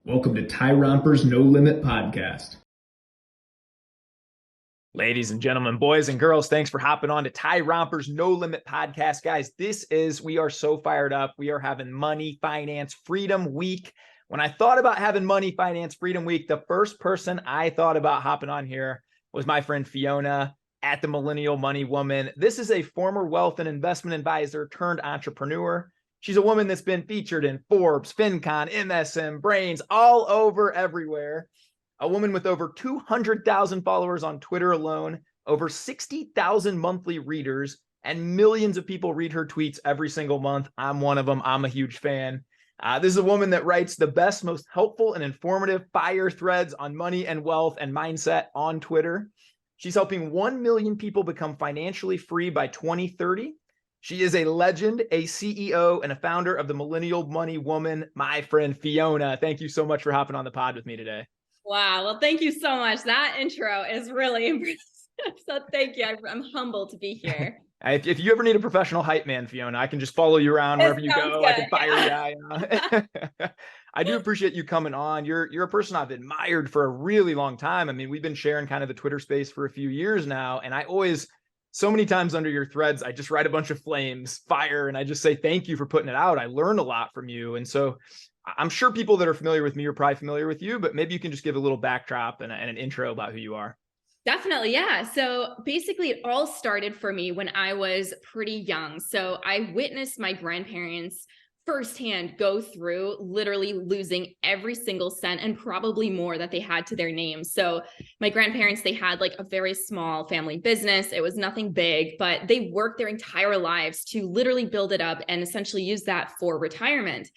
Welcome to Tyrompers No Limit Podcast. Ladies and gentlemen, boys and girls, thanks for hopping on to Tyrompers No Limit Podcast. Guys, we are so fired up. We are having Money, Finance, Freedom Week. When I thought about having Money, Finance, Freedom Week, the first person I thought about hopping on here was my friend Fiona at the Millennial Money Woman. This is a former wealth and investment advisor turned entrepreneur. She's a woman that's been featured in Forbes, FinCon, MSM, Brains, all over everywhere. A woman with over 200,000 followers on Twitter alone, over 60,000 monthly readers, and millions of people read her tweets every single month. I'm one of them. I'm a huge fan. This is a woman that writes the best, most helpful and informative fire threads on money and wealth and mindset on Twitter. She's helping 1 million people become financially free by 2030. She is a legend, a CEO, and a founder of the Millennial Money Woman, my friend Fiona. Thank you so much for hopping on the pod with me today. Wow. Well, thank you so much. That intro is really impressive. So thank you. I'm humbled to be here. If you ever need a professional hype man, Fiona, I can just follow you around wherever you go. Good. I can fire you. I do appreciate you coming on. You're a person I've admired for a really long time. I mean, we've been sharing kind of the Twitter space for a few years now, and so many times under your threads, I just write a bunch of flames, fire, and I just say thank you for putting it out. I learned a lot from you. And so I'm sure people that are familiar with me are probably familiar with you, but maybe you can just give a little backdrop and an intro about who you are. Definitely. Yeah. So basically it all started for me when I was pretty young. So I witnessed my grandparents firsthand go through literally losing every single cent and probably more that they had to their name. So my grandparents, they had like a very small family business. It was nothing big, but they worked their entire lives to literally build it up and essentially use that for retirement.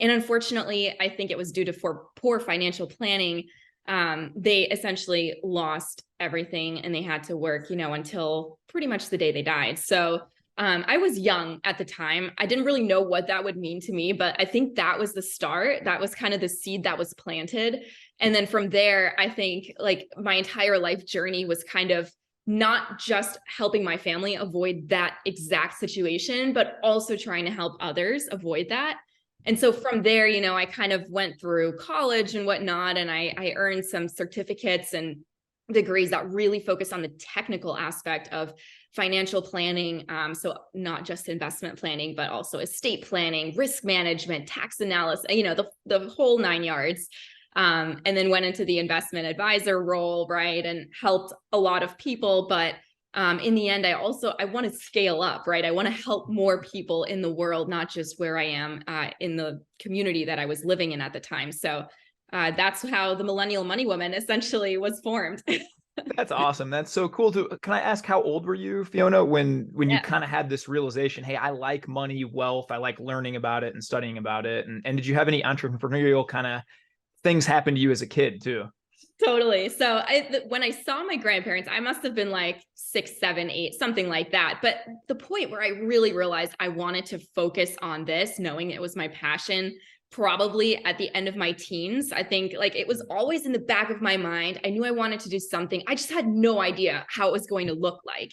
And unfortunately, I think it was due to poor financial planning. They essentially lost everything and they had to work, until pretty much the day they died. So I was young at the time. I didn't really know what that would mean to me, but I think that was the start. That was kind of the seed that was planted. And then from there, I think like my entire life journey was kind of not just helping my family avoid that exact situation, but also trying to help others avoid that. And so from there, I kind of went through college and whatnot, and I earned some certificates and degrees that really focus on the technical aspect of financial planning. So not just investment planning, but also estate planning, risk management, tax analysis, the whole 9 yards. And then went into the investment advisor role, right? And helped a lot of people. But in the end, I want to scale up, right? I want to help more people in the world, not just where I am in the community that I was living in at the time. So that's how the Millennial Money Woman essentially was formed. That's awesome. That's so cool too. Can I ask, how old were you, Fiona, when you kind of had this realization, hey, I like money, wealth, I like learning about it and studying about it. And did you have any entrepreneurial kind of things happen to you as a kid too? Totally. So when I saw my grandparents, I must have been like 6, 7, 8, something like that. But the point where I really realized I wanted to focus on this, knowing it was my passion, probably at the end of my teens. I think like it was always in the back of my mind. I knew I wanted to do something. I just had no idea how it was going to look like,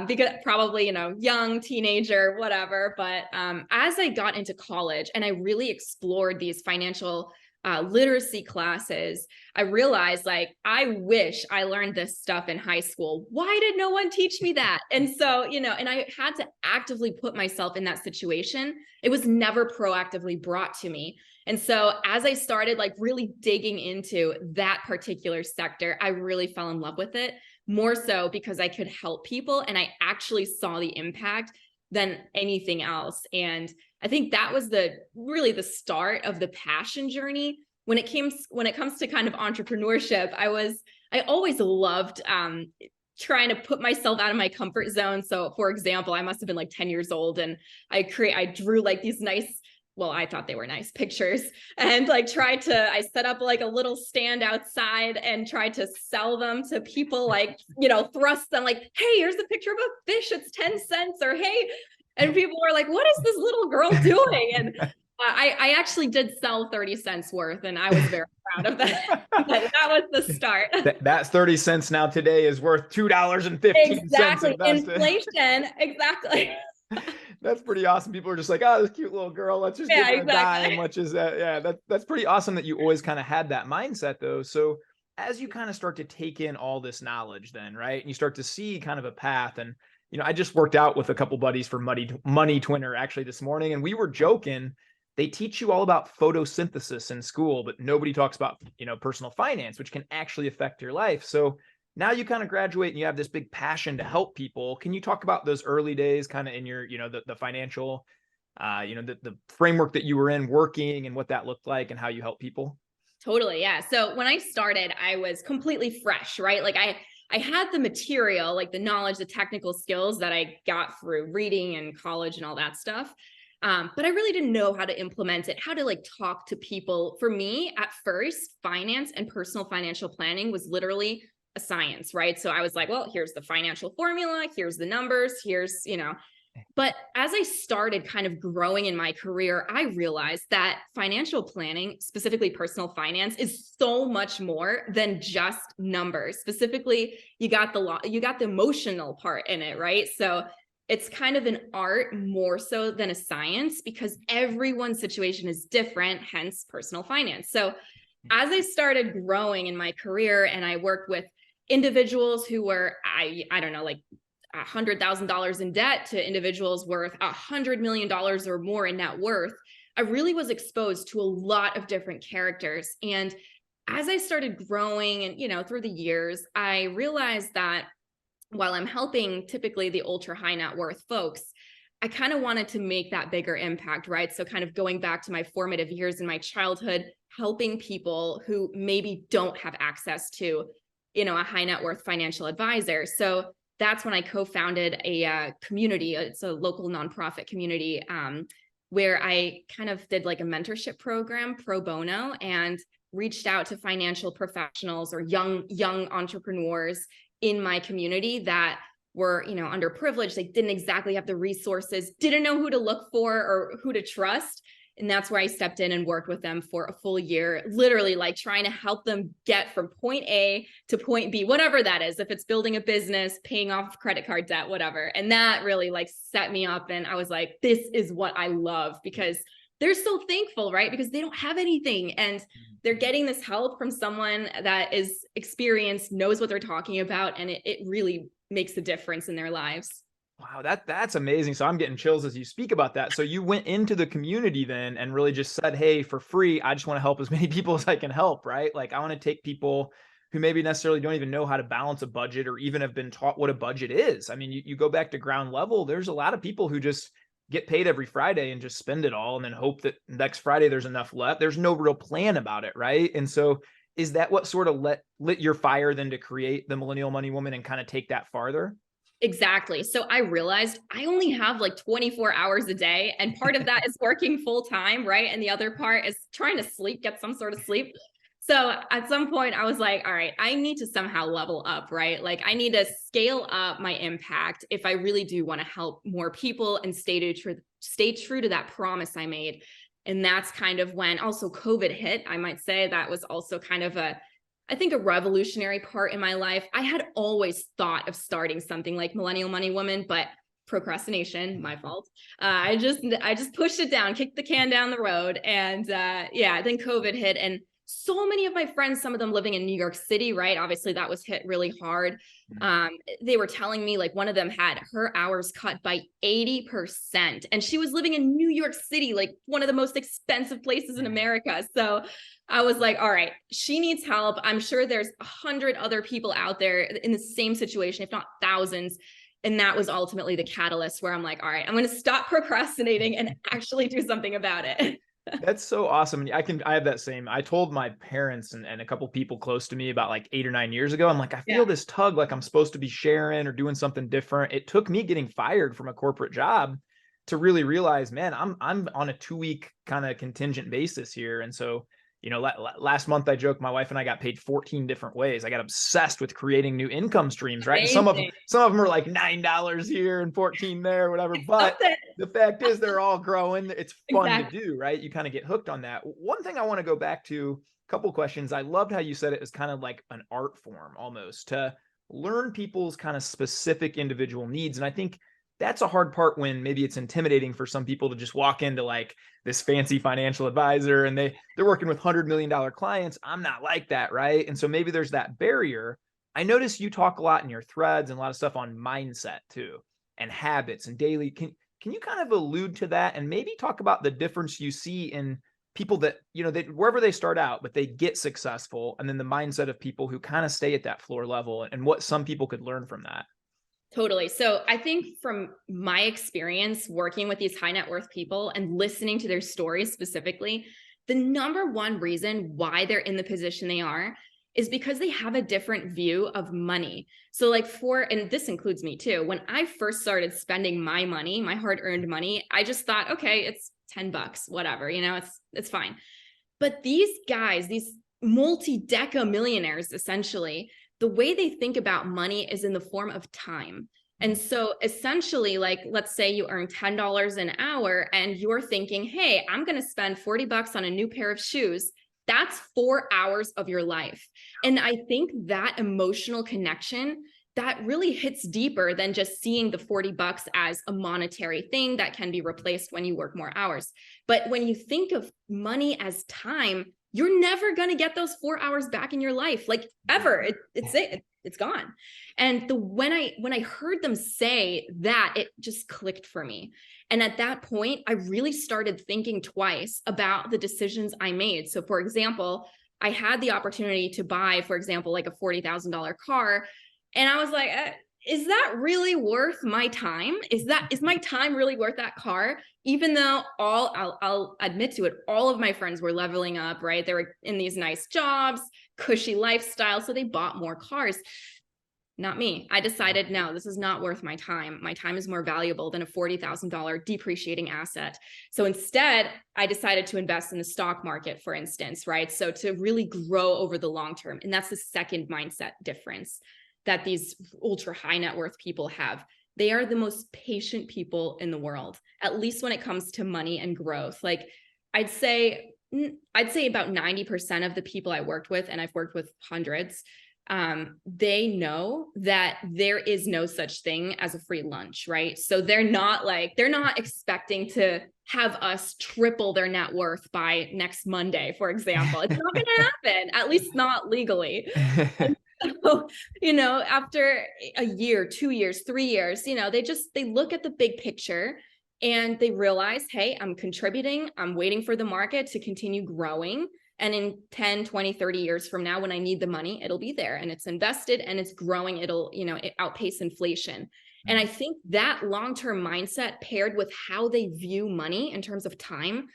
because probably, young teenager, whatever. But as I got into college and I really explored these financial literacy classes, I realized like, I wish I learned this stuff in high school. Why did no one teach me that? And so, and I had to actively put myself in that situation. It was never proactively brought to me. And so as I started like really digging into that particular sector, I really fell in love with it, more so because I could help people and I actually saw the impact than anything else. And I think that was really the start of the passion journey. When it comes to kind of entrepreneurship, I always loved trying to put myself out of my comfort zone. So for example, I must have been like 10 years old and I drew like these nice, well, I thought they were nice pictures, and like I set up like a little stand outside and tried to sell them to people, like, thrust them like, hey, here's a picture of a fish, it's 10 cents, or hey, and people were like, what is this little girl doing? And I actually did sell 30 cents worth, and I was very proud of that. But that was the start. That's 30 cents now today is worth $2.15. Exactly. Inflation. Exactly. That's pretty awesome. People are just like, oh, this cute little girl, let's just give Yeah, her a exactly. dime, which is yeah, that's pretty awesome that you always kind of had that mindset though. So as you kind of start to take in all this knowledge then, right? And you start to see kind of a path. And I just worked out with a couple buddies for Money Twinner actually this morning, and we were joking. They teach you all about photosynthesis in school, but nobody talks about, personal finance, which can actually affect your life. So now you kind of graduate and you have this big passion to help people. Can you talk about those early days kind of in your, the financial, the framework that you were in working and what that looked like and how you help people? Totally. Yeah. So when I started, I was completely fresh, right? Like I had the material, like the knowledge, the technical skills that I got through reading and college and all that stuff. But I really didn't know how to implement it, how to like talk to people. For me, at first, finance and personal financial planning was literally a science, right? So I was like, well, here's the financial formula, here's the numbers, here's, but as I started kind of growing in my career, I realized that financial planning, specifically personal finance, is so much more than just numbers. Specifically, you got the emotional part in it, right? So it's kind of an art more so than a science because everyone's situation is different, hence personal finance. So as I started growing in my career and I worked with individuals who were, I don't know, like $100,000 in debt to individuals worth $100 million or more in net worth, I really was exposed to a lot of different characters. And as I started growing and, through the years, I realized that while I'm helping typically the ultra high net worth folks, I kind of wanted to make that bigger impact, right? So kind of going back to my formative years in my childhood, helping people who maybe don't have access to, a high net worth financial advisor. So that's when I co-founded a community. It's a local nonprofit community where I kind of did like a mentorship program pro bono and reached out to financial professionals or young entrepreneurs in my community that were, underprivileged. They didn't exactly have the resources, didn't know who to look for or who to trust. And that's where I stepped in and worked with them for a full year, literally like trying to help them get from point A to point B, whatever that is, if it's building a business, paying off credit card debt, whatever. And that really like set me up. And I was like, this is what I love because they're so thankful, right? Because they don't have anything and they're getting this help from someone that is experienced, knows what they're talking about. And it really makes a difference in their lives. Wow, that's amazing. So I'm getting chills as you speak about that. So you went into the community then and really just said, hey, for free, I just want to help as many people as I can help, right? Like I want to take people who maybe necessarily don't even know how to balance a budget or even have been taught what a budget is. I mean, you go back to ground level, there's a lot of people who just get paid every Friday and just spend it all and then hope that next Friday there's enough left. There's no real plan about it, right? And so is that what sort of lit your fire then to create the Millennial Money Woman and kind of take that farther? Exactly. So I realized I only have like 24 hours a day. And part of that is working full time, right? And the other part is trying to sleep, get some sort of sleep. So at some point I was like, all right, I need to somehow level up, right? Like I need to scale up my impact if I really do want to help more people and stay true to that promise I made. And that's kind of when also COVID hit. I might say that was also kind of I think a revolutionary part in my life. I had always thought of starting something like Millennial Money Woman, but procrastination, my fault. I just pushed it down, kicked the can down the road. And then COVID hit. And so many of my friends, some of them living in New York City, right? Obviously that was hit really hard. They were telling me like one of them had her hours cut by 80%. And she was living in New York City, like one of the most expensive places in America. So I was like, all right, she needs help. I'm sure there's 100 other people out there in the same situation, if not thousands. And that was ultimately the catalyst where I'm like, all right, I'm going to stop procrastinating and actually do something about it. That's so awesome. I have that same, I told my parents and a couple people close to me about like 8 or 9 years ago. I'm like, I feel this tug, like I'm supposed to be sharing or doing something different. It took me getting fired from a corporate job to really realize, man, I'm on a 2-week kind of contingent basis here. And so, last month I joked, my wife and I got paid 14 different ways. I got obsessed with creating new income streams, right? And some of them are like $9 here and 14 there, whatever. But the fact is they're all growing. It's fun to do, right? You kind of get hooked on that. One thing I want to go back to, a couple questions. I loved how you said it was kind of like an art form almost to learn people's kind of specific individual needs. And I think that's a hard part when maybe it's intimidating for some people to just walk into like this fancy financial advisor and they're working with $100 million clients. I'm not like that, right? And so maybe there's that barrier. I notice you talk a lot in your threads and a lot of stuff on mindset too, and habits and daily. Can you kind of allude to that and maybe talk about the difference you see in people that, wherever they start out, but they get successful, and then the mindset of people who kind of stay at that floor level and what some people could learn from that? Totally. So I think from my experience working with these high net worth people and listening to their stories specifically, the number one reason why they're in the position they are is because they have a different view of money. So like and this includes me too, when I first started spending my money, my hard-earned money, I just thought, okay, it's $10, whatever, it's fine. But these guys, these multi-deca millionaires, essentially, the way they think about money is in the form of time. And so essentially, like, let's say you earn $10 an hour and you're thinking, hey, I'm going to spend $40 on a new pair of shoes. That's 4 hours of your life. And I think that emotional connection, that really hits deeper than just seeing the $40 as a monetary thing that can be replaced when you work more hours. But when you think of money as time, you're never going to get those 4 hours back in your life, like ever. It's gone. And when I heard them say that, it just clicked for me. And at that point, I really started thinking twice about the decisions I made. So for example, I had the opportunity to buy, for example, like a $40,000 car. And I was like, is that really worth my time? Is my time really worth that car? Even though I'll admit to it, all of my friends were leveling up, right? They were in these nice jobs, cushy lifestyle. So they bought more cars. Not me. I decided, no, this is not worth my time. My time is more valuable than a $40,000 depreciating asset. So instead, I decided to invest in the stock market, for instance, right? So to really grow over the long term. And that's the second mindset difference that these ultra high net worth people have. They are the most patient people in the world, at least when it comes to money and growth. Like I'd say about 90% of the people I worked with, and I've worked with hundreds, they know that there is no such thing as a free lunch, right? So they're not expecting to have us triple their net worth by next Monday, for example. It's not going to happen, at least not legally. So, after a year, 2 years, 3 years, they look at the big picture and they realize, hey, I'm contributing. I'm waiting for the market to continue growing. And in 10, 20, 30 years from now, when I need the money, it'll be there and it's invested and it's growing. It'll, outpace inflation. And I think that long-term mindset paired with how they view money in terms of time,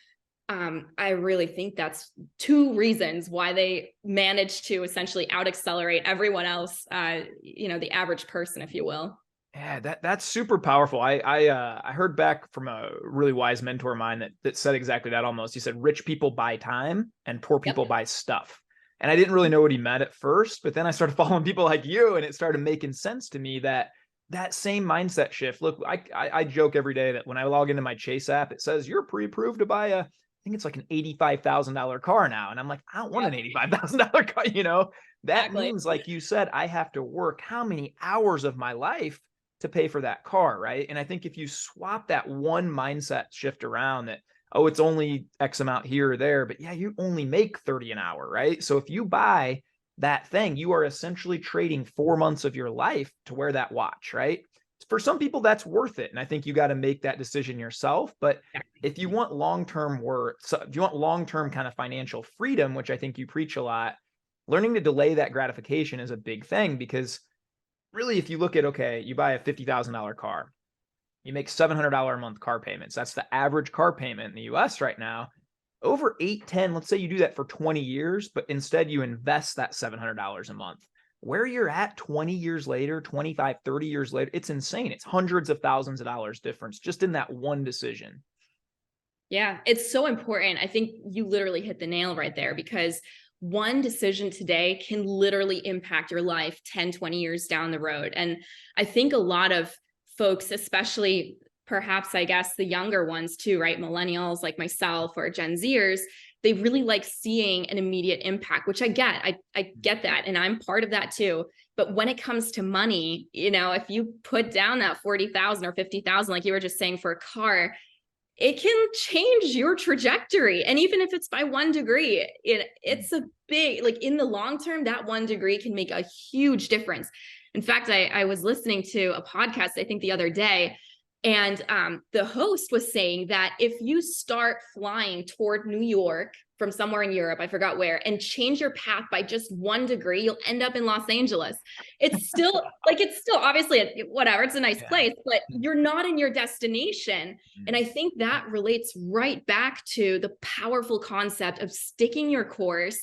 I really think that's two reasons why they managed to essentially out-accelerate everyone else, the average person, if you will. Yeah, that's super powerful. I heard back from a really wise mentor of mine that said exactly that almost. He said, rich people buy time and poor people buy stuff. And I didn't really know what he meant at first, but then I started following people like you and it started making sense to me that same mindset shift. Look, I joke every day that when I log into my Chase app, it says you're pre-approved to buy I think it's like an $85,000 car now. And I'm like, I don't want an $85,000 car, that Exactly. means, like you said, I have to work how many hours of my life to pay for that car, right? And I think if you swap that one mindset shift around that, oh, it's only X amount here or there, but yeah, you only make 30 an hour, right? So if you buy that thing, you are essentially trading 4 months of your life to wear that watch, right? For some people, that's worth it. And I think you got to make that decision yourself. But if you want long-term work, so if you want long-term kind of financial freedom, which I think you preach a lot, learning to delay that gratification is a big thing, because really, if you look at, okay, you buy a $50,000 car, you make $700 a month car payments. That's the average car payment in the US right now. Over 8, 10, let's say you do that for 20 years, but instead you invest that $700 a month. Where you're at 20 years later, 25, 30 years later, it's insane. It's hundreds of thousands of dollars difference just in that one decision. Yeah, it's so important. I think you literally hit the nail right there, because one decision today can literally impact your life 10, 20 years down the road. And I think a lot of folks, especially perhaps, I guess, the younger ones too, right? Millennials like myself or Gen Zers, they really like seeing an immediate impact, which I get. I get that. And I'm part of that too. But when it comes to money, you know, if you put down that 40,000 or 50,000, like you were just saying for a car, it can change your trajectory. And even if it's by 1 degree, it's a big, like in the long term, that 1 degree can make a huge difference. In fact, I was listening to a podcast, I think the other day, and the host was saying that if you start flying toward New York from somewhere in Europe, I forgot where, and change your path by just 1 degree, you'll end up in Los Angeles. It's still like, it's still obviously whatever, it's a nice place, but you're not in your destination. And I think that relates right back to the powerful concept of sticking your course,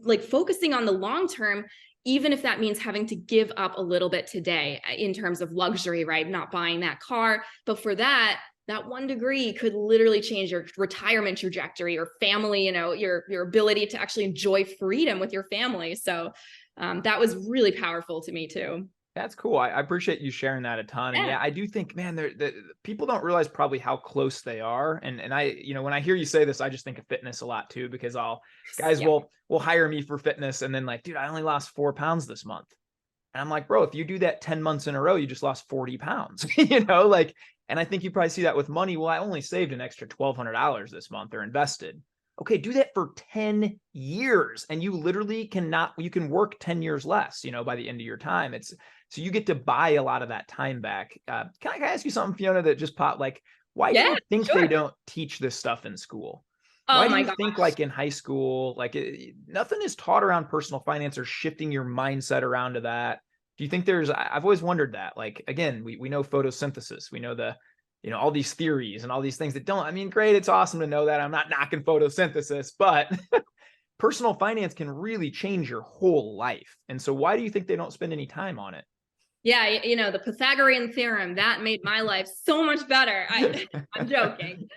like focusing on the long term, even if that means having to give up a little bit today in terms of luxury, right? Not buying that car. But for that 1 degree could literally change your retirement trajectory or family, you know, your ability to actually enjoy freedom with your family. So that was really powerful to me too. That's cool. I appreciate you sharing that a ton. And yeah, I do think, man, the people don't realize probably how close they are. And I, you know, when I hear you say this, I just think of fitness a lot too, because guys will hire me for fitness. And then like, dude, I only lost 4 pounds this month. And I'm like, bro, if you do that 10 months in a row, you just lost 40 pounds, you know, like, and I think you probably see that with money. Well, I only saved an extra $1,200 this month or invested. Okay, do that for 10 years. And you literally you can work 10 years less, you know, by the end of your time. So you get to buy a lot of that time back. Can I ask you something, Fiona, that just popped? Like, why do you think they don't teach this stuff in school? Why do you think like in high school, like nothing is taught around personal finance or shifting your mindset around to that? Do you think I've always wondered that, like, again, we know photosynthesis, we know you know, all these theories and all these things that I mean, great. It's awesome to know that. I'm not knocking photosynthesis, but personal finance can really change your whole life. And so why do you think they don't spend any time on it? Yeah, you know, the Pythagorean theorem, that made my life so much better. I'm joking.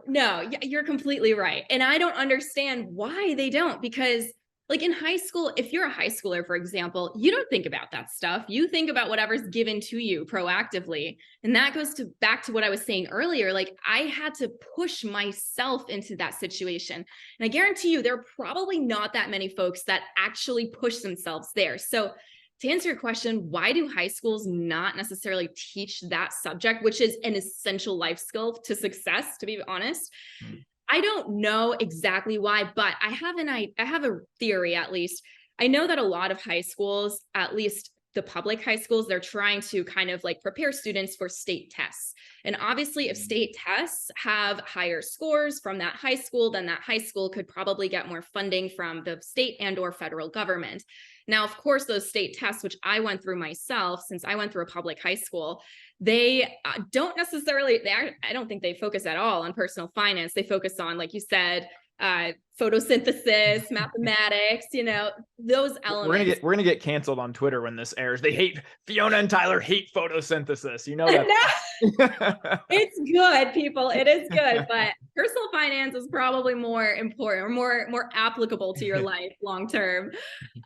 No, you're completely right. And I don't understand why they don't, because like in high school, if you're a high schooler, for example, you don't think about that stuff. You think about whatever's given to you proactively. And that goes back to what I was saying earlier. Like I had to push myself into that situation. And I guarantee you, there are probably not that many folks that actually push themselves there. So to answer your question, why do high schools not necessarily teach that subject, which is an essential life skill to success, to be honest? I don't know exactly why, but I have a theory, at least. I know that a lot of high schools, at least the public high schools, they're trying to kind of like prepare students for state tests. And obviously, if state tests have higher scores from that high school, then that high school could probably get more funding from the state and or federal government. Now, of course, those state tests, which I went through myself, since I went through a public high school, they don't necessarily, I don't think they focus at all on personal finance. They focus on, like you said, photosynthesis, mathematics, you know, those elements. We're gonna get canceled on Twitter when this airs. They hate, Fiona and Tyler hate photosynthesis. You know that. It's good, people. It is good, but personal finance is probably more important or more applicable to your life long term.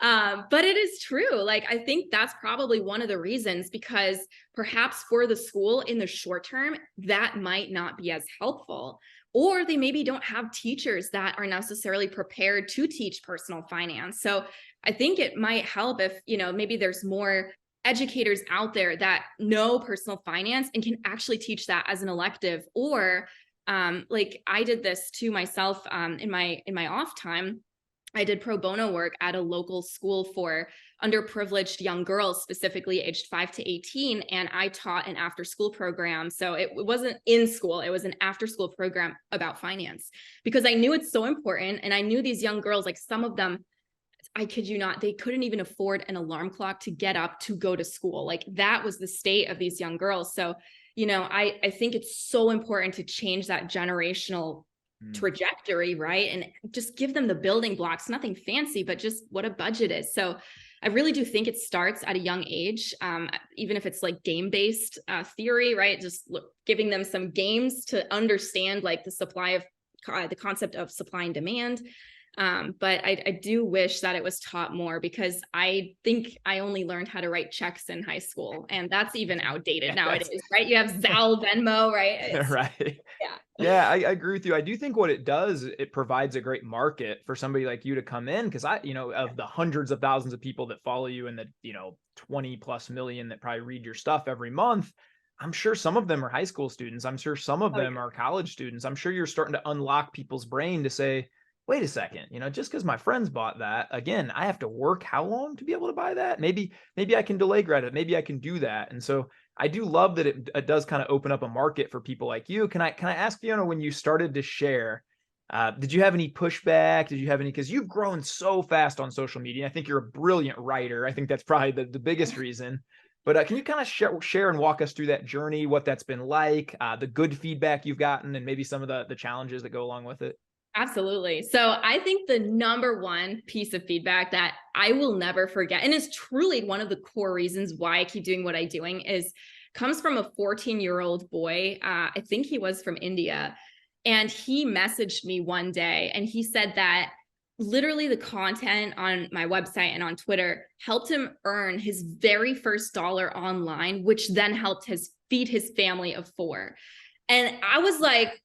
But it is true. Like I think that's probably one of the reasons, because perhaps for the school in the short term, that might not be as helpful. Or they maybe don't have teachers that are necessarily prepared to teach personal finance. So I think it might help if, you know, maybe there's more educators out there that know personal finance and can actually teach that as an elective. Or like I did this to myself in my off time. I did pro bono work at a local school for underprivileged young girls, specifically aged 5 to 18. And I taught an after school program. So it wasn't in school, it was an after school program about finance, because I knew it's so important. And I knew these young girls, like some of them, I kid you not, they couldn't even afford an alarm clock to get up to go to school. Like that was the state of these young girls. So, you know, I think it's so important to change that generational trajectory, right? And just give them the building blocks, nothing fancy, but just what a budget is. So I really do think it starts at a young age, even if it's like game-based theory, right? Just giving them some games to understand like the supply of the concept of supply and demand. But I do wish that it was taught more, because I think I only learned how to write checks in high school, and that's even outdated nowadays, right? You have Zelle, Venmo, right? Right. Yeah. Yeah, I agree with you. I do think what it does, it provides a great market for somebody like you to come in, because of the hundreds of thousands of people that follow you and the, 20 plus million that probably read your stuff every month, I'm sure some of them are high school students. I'm sure some of them are college students. I'm sure you're starting to unlock people's brain to say, wait a second, just because my friends bought that, again, I have to work how long to be able to buy that? Maybe I can delay credit. Maybe I can do that. And so I do love that it does kind of open up a market for people like you. Can I ask, Fiona, when you started to share, did you have any pushback? Did you have any, because you've grown so fast on social media. I think you're a brilliant writer. I think that's probably the biggest reason. But can you kind of share and walk us through that journey, what that's been like, the good feedback you've gotten, and maybe some of the challenges that go along with it? Absolutely. So I think the number one piece of feedback that I will never forget, and is truly one of the core reasons why I keep doing what I'm doing, comes from a 14-year-old boy. I think he was from India. And he messaged me one day and he said that literally the content on my website and on Twitter helped him earn his very first dollar online, which then helped feed his family of 4. And I was like,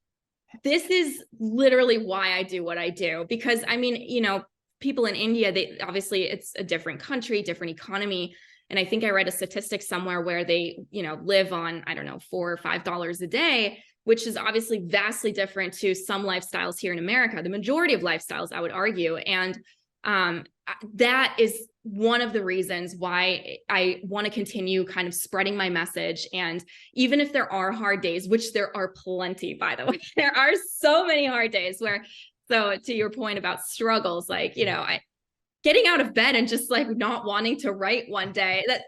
this is literally why I do what I do. Because I mean, people in India, they obviously, it's a different country, different economy. And I think I read a statistic somewhere where they, live on, I don't know, $4 or $5 a day, which is obviously vastly different to some lifestyles here in America, the majority of lifestyles, I would argue. And that is one of the reasons why I want to continue kind of spreading my message. And even if there are hard days, which there are plenty, by the way, there are so many hard days so to your point about struggles, like, getting out of bed and just like not wanting to write one day, that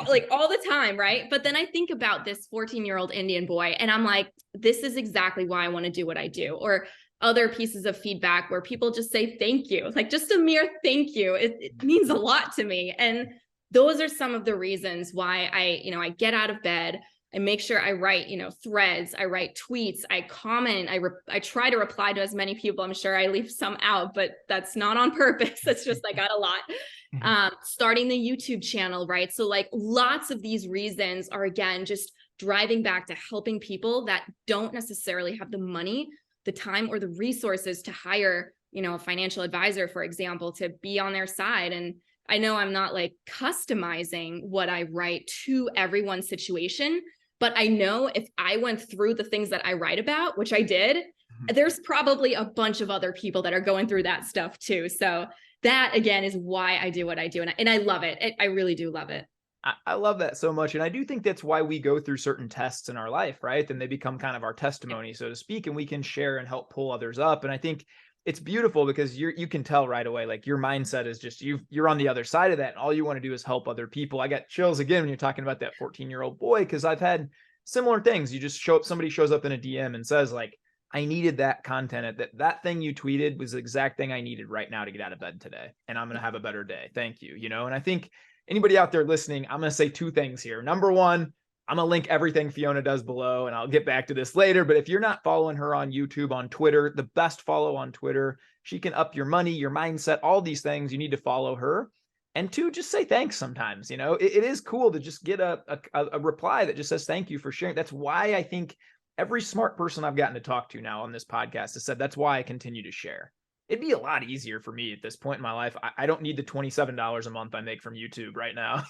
like all the time. Right. But then I think about this 14-year-old Indian boy and I'm like, this is exactly why I want to do what I do. Or other pieces of feedback where people just say, thank you, like just a mere thank you. It means a lot to me. And those are some of the reasons why I get out of bed. I make sure I write, threads, I write tweets, I comment, I try to reply to as many people. I'm sure I leave some out, but that's not on purpose. It's just, I got a lot. Starting the YouTube channel, right? So like lots of these reasons are, again, just driving back to helping people that don't necessarily have the money, the time, or the resources to hire, a financial advisor, for example, to be on their side. And I know I'm not like customizing what I write to everyone's situation, but I know if I went through the things that I write about, which I did, there's probably a bunch of other people that are going through that stuff too. So that, again, is why I do what I do. And I love it. I really do love it. I love that so much. And I do think that's why we go through certain tests in our life, right? And they become kind of our testimony, so to speak, and we can share and help pull others up. And I think it's beautiful because you can tell right away, like your mindset is just, you're on the other side of that. And all you want to do is help other people. I got chills again when you're talking about that 14-year-old boy, because I've had similar things. You just somebody shows up in a DM and says like, I needed that content. That thing you tweeted was the exact thing I needed right now to get out of bed today. And I'm going to have a better day. Thank you. And I think anybody out there listening, I'm going to say 2 things here. Number one, I'm going to link everything Fiona does below, and I'll get back to this later. But if you're not following her on YouTube, on Twitter, the best follow on Twitter, she can up your money, your mindset, all these things. You need to follow her. And 2, just say thanks sometimes. It is cool to just get a reply that just says thank you for sharing. That's why I think every smart person I've gotten to talk to now on this podcast has said that's why I continue to share. It'd be a lot easier for me at this point in my life. I don't need the $27 a month I make from YouTube right now,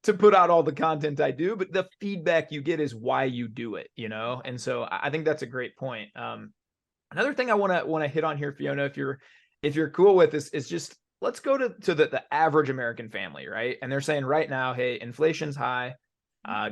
to put out all the content I do, but the feedback you get is why you do it, And so I think that's a great point. Another thing I want to hit on here, Fiona, if you're cool with this, is just, let's go to the average American family, right? And they're saying right now, hey, inflation's high,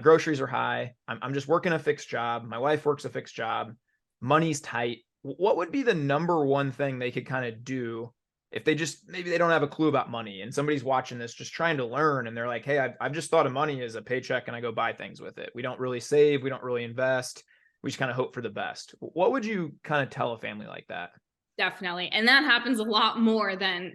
groceries are high. I'm just working a fixed job. My wife works a fixed job. Money's tight. What would be the number one thing they could kind of do if maybe they don't have a clue about money and somebody's watching this just trying to learn and they're like, hey, I've just thought of money as a paycheck and I go buy things with it. We don't really save. We don't really invest. We just kind of hope for the best. What would you kind of tell a family like that? Definitely. And that happens a lot more than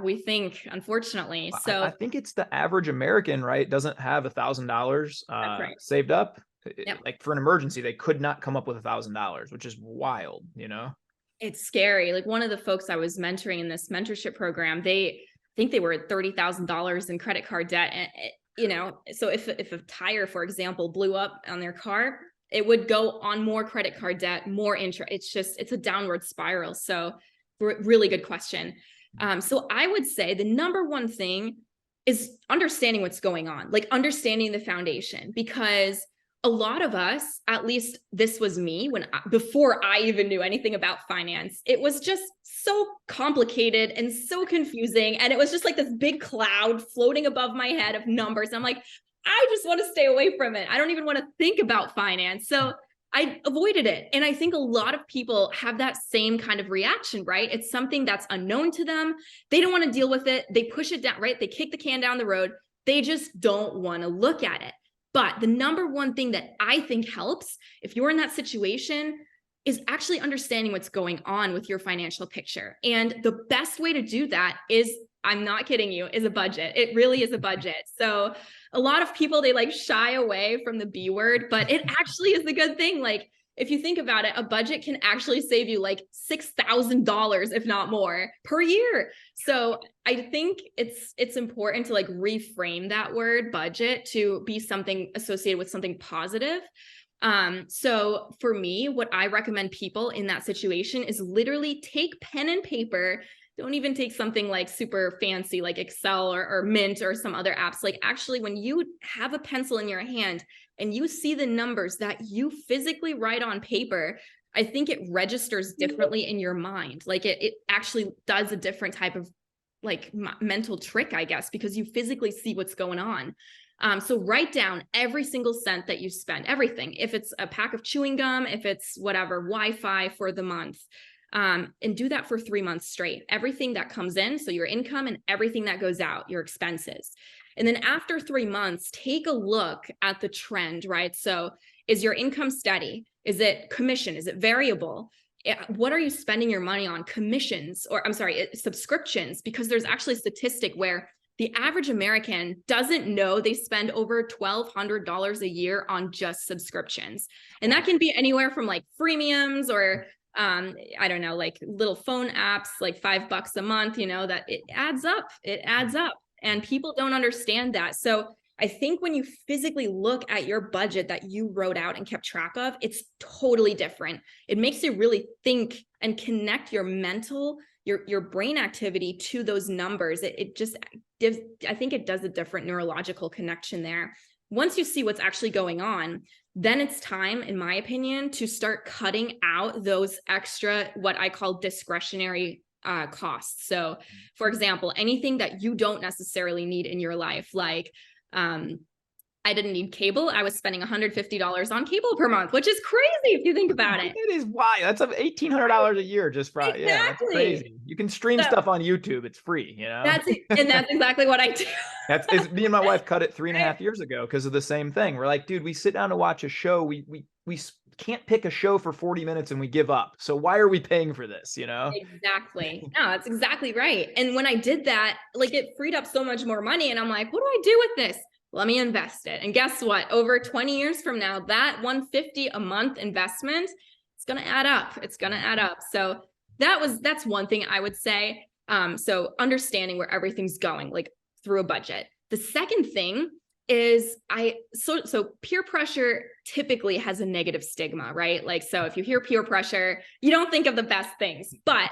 we think, unfortunately. So I think it's the average American, right? Doesn't have $1,000 right. saved up. Yep. Like for an emergency, they could not come up with $1,000, which is wild, It's scary. Like one of the folks I was mentoring in this mentorship program, I think they were at $30,000 in credit card debt. And, so if a tire, for example, blew up on their car, it would go on more credit card debt, more interest. It's a downward spiral. So really good question. So I would say the number one thing is understanding what's going on, like understanding the foundation, because a lot of us, at least this was me before I even knew anything about finance, it was just so complicated and so confusing. And it was just like this big cloud floating above my head of numbers. I'm like, I just want to stay away from it. I don't even want to think about finance. So I avoided it. And I think a lot of people have that same kind of reaction, right? It's something that's unknown to them. They don't want to deal with it. They push it down, right? They kick the can down the road. They just don't want to look at it. But the number one thing that I think helps if you're in that situation is actually understanding what's going on with your financial picture. And the best way to do that is, I'm not kidding you, is a budget. It really is a budget. So a lot of people, they like shy away from the B word, but it actually is a good thing. Like if you think about it, a budget can actually save you like $6,000, if not more, per year. So I think it's important to like reframe that word budget to be something associated with something positive. So for me, what I recommend people in that situation is literally take pen and paper. Don't even take something like super fancy like Excel or Mint or some other apps. Like actually, when you have a pencil in your hand and you see the numbers that you physically write on paper, I think it registers differently in your mind. Like it actually does a different type of like mental trick, I guess, because you physically see what's going on. So write down every single cent that you spend, everything. If it's a pack of chewing gum, if it's whatever, Wi-Fi for the month. And do that for 3 months straight. Everything that comes in, so your income, and everything that goes out, your expenses. And then after 3 months, take a look at the trend, right? So is your income steady? Is it commission? Is it variable? What are you spending your money on? Commissions, or I'm sorry, subscriptions, because there's actually a statistic where the average American doesn't know they spend over $1,200 a year on just subscriptions. And that can be anywhere from like freemiums or I don't know, like little phone apps, like $5 a month, that it adds up. It adds up. And people don't understand that. So I think when you physically look at your budget that you wrote out and kept track of, it's totally different. It makes you really think and connect your your brain activity to those numbers. It just gives, I think it does a different neurological connection there. Once you see what's actually going on, then it's time, in my opinion, to start cutting out those extra, what I call discretionary costs. So for example, anything that you don't necessarily need in your life, like I didn't need cable. I was spending $150 on cable per month, which is crazy if you think about it. It is wild. That's $1,800 a year just for, Exactly. Yeah, that's crazy. You can stream stuff on YouTube. It's free, That's it. And that's exactly what I do. It's me and my wife cut it 3.5 years ago because of the same thing. We're like, dude, we sit down to watch a show. We can't pick a show for 40 minutes and we give up. So why are we paying for this? Exactly. No, that's exactly right. And when I did that, like it freed up so much more money. And I'm like, what do I do with this? Let me invest it. And guess what? Over 20 years from now, that $150 a month investment, it's going to add up. It's going to add up. So that's one thing I would say. So understanding where everything's going, like through a budget. The second thing is so peer pressure typically has a negative stigma, right? Like, so if you hear peer pressure, you don't think of the best things, but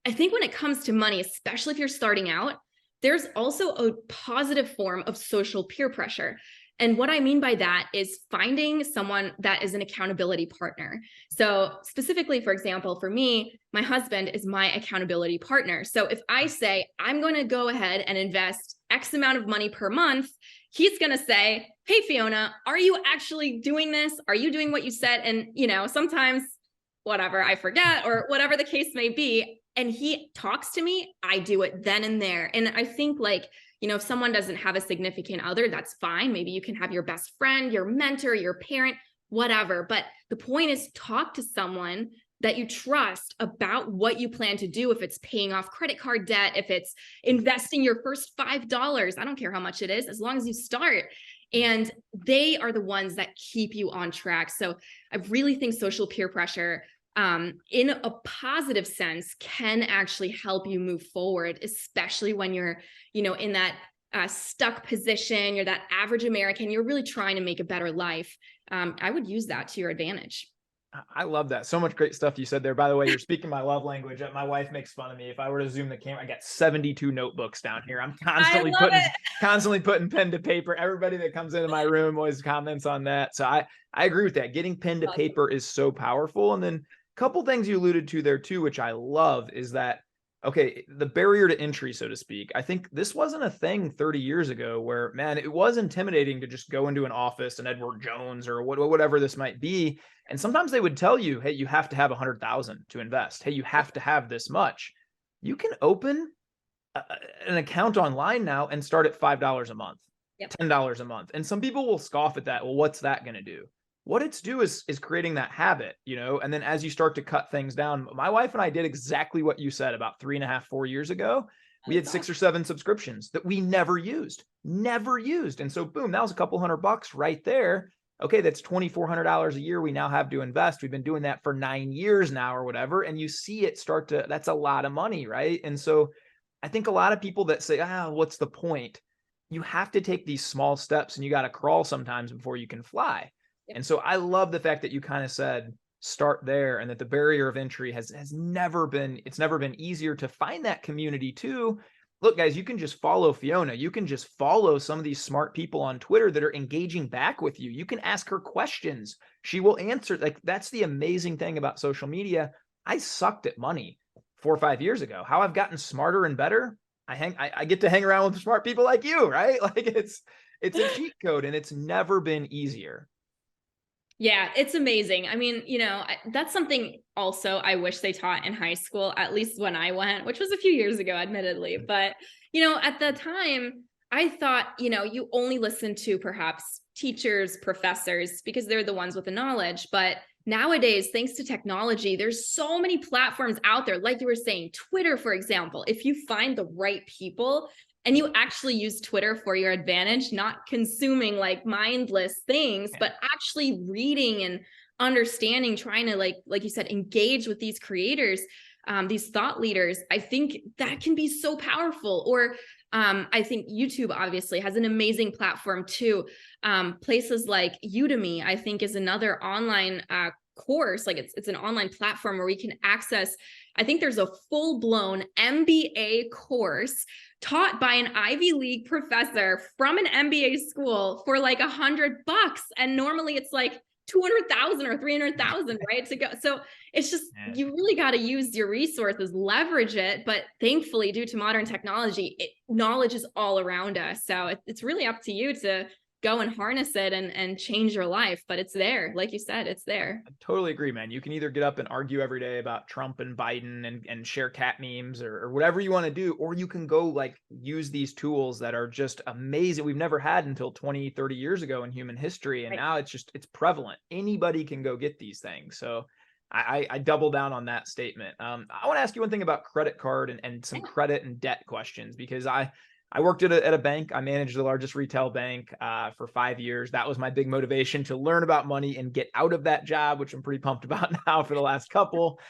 I think when it comes to money, especially if you're starting out, there's also a positive form of social peer pressure. And what I mean by that is finding someone that is an accountability partner. So specifically, for example, for me, my husband is my accountability partner. So if I say, I'm going to go ahead and invest X amount of money per month, he's going to say, hey, Fiona, are you actually doing this? Are you doing what you said? And, sometimes whatever, I forget or whatever the case may be. And he talks to me, I do it then and there. And I think like, if someone doesn't have a significant other, that's fine. Maybe you can have your best friend, your mentor, your parent, whatever. But the point is talk to someone that you trust about what you plan to do. If it's paying off credit card debt, if it's investing your first $5, I don't care how much it is, as long as you start. And they are the ones that keep you on track. So I really think social peer pressure, in a positive sense, can actually help you move forward, especially when you're, in that stuck position, you're that average American, you're really trying to make a better life. I would use that to your advantage. I love that. So much great stuff you said there. By the way, you're speaking my love language. My wife makes fun of me. If I were to zoom the camera, I got 72 notebooks down here. I'm constantly putting pen to paper. Everybody that comes into my room always comments on that. So I agree with that. Getting pen to paper is so powerful. And then a couple things you alluded to there too, which I love, is that, okay, the barrier to entry, so to speak. I think this wasn't a thing 30 years ago where, man, it was intimidating to just go into an office, and Edward Jones or whatever this might be. And sometimes they would tell you, hey, you have to have 100,000 to invest. Hey, you have to have this much. You can open an account online now and start at $5 a month, $10 a month. And some people will scoff at that. Well, what's that going to do? What it's do is creating that habit, and then as you start to cut things down, my wife and I did exactly what you said about 3.5, 4 years ago. We had 6 or 7 subscriptions that we never used. And so boom, that was a couple $100 right there. Okay, that's $2,400 a year we now have to invest. We've been doing that for 9 years now or whatever. And you see it start to, that's a lot of money, right? And so I think a lot of people that say, what's the point? You have to take these small steps, and you got to crawl sometimes before you can fly. Yep. And so I love the fact that you kind of said, start there, and that the barrier of entry has never been easier to find that community too. Look, guys, you can just follow Fiona. You can just follow some of these smart people on Twitter that are engaging back with you. You can ask her questions. She will answer. Like, that's the amazing thing about social media. I sucked at money 4 or 5 years ago. How I've gotten smarter and better. I get to hang around with smart people like you, right? Like, it's a cheat code, and it's never been easier. Yeah, it's amazing. I mean, that's something also I wish they taught in high school, at least when I went, which was a few years ago, admittedly. But, at the time, I thought, you only listen to perhaps teachers, professors, because they're the ones with the knowledge. But nowadays, thanks to technology, there's so many platforms out there. Like you were saying, Twitter, for example, if you find the right people, and you actually use Twitter for your advantage, not consuming like mindless things, but actually reading and understanding, trying to like you said, engage with these creators, these thought leaders. I think that can be so powerful. Or I think YouTube obviously has an amazing platform too. Places like Udemy, I think, is another online course. Like it's an online platform where we can access, I think there's a full-blown MBA course taught by an Ivy League professor from an MBA school for like $100. And normally it's like 200,000 or 300,000, right? To go. So it's just, you really got to use your resources, leverage it. But thankfully, due to modern technology, knowledge is all around us. So it's really up to you to go and harness it and change your life. But it's there. Like you said, it's there. I totally agree, man. You can either get up and argue every day about Trump and Biden and share cat memes or whatever you want to do, or you can go like use these tools that are just amazing. We've never had until 20, 30 years ago in human history. And now it's prevalent. Anybody can go get these things. So I double down on that statement. I want to ask you one thing about credit card and some credit and debt questions, because I worked at a bank. I managed the largest retail bank for 5 years. That was my big motivation to learn about money and get out of that job, which I'm pretty pumped about now for the last couple.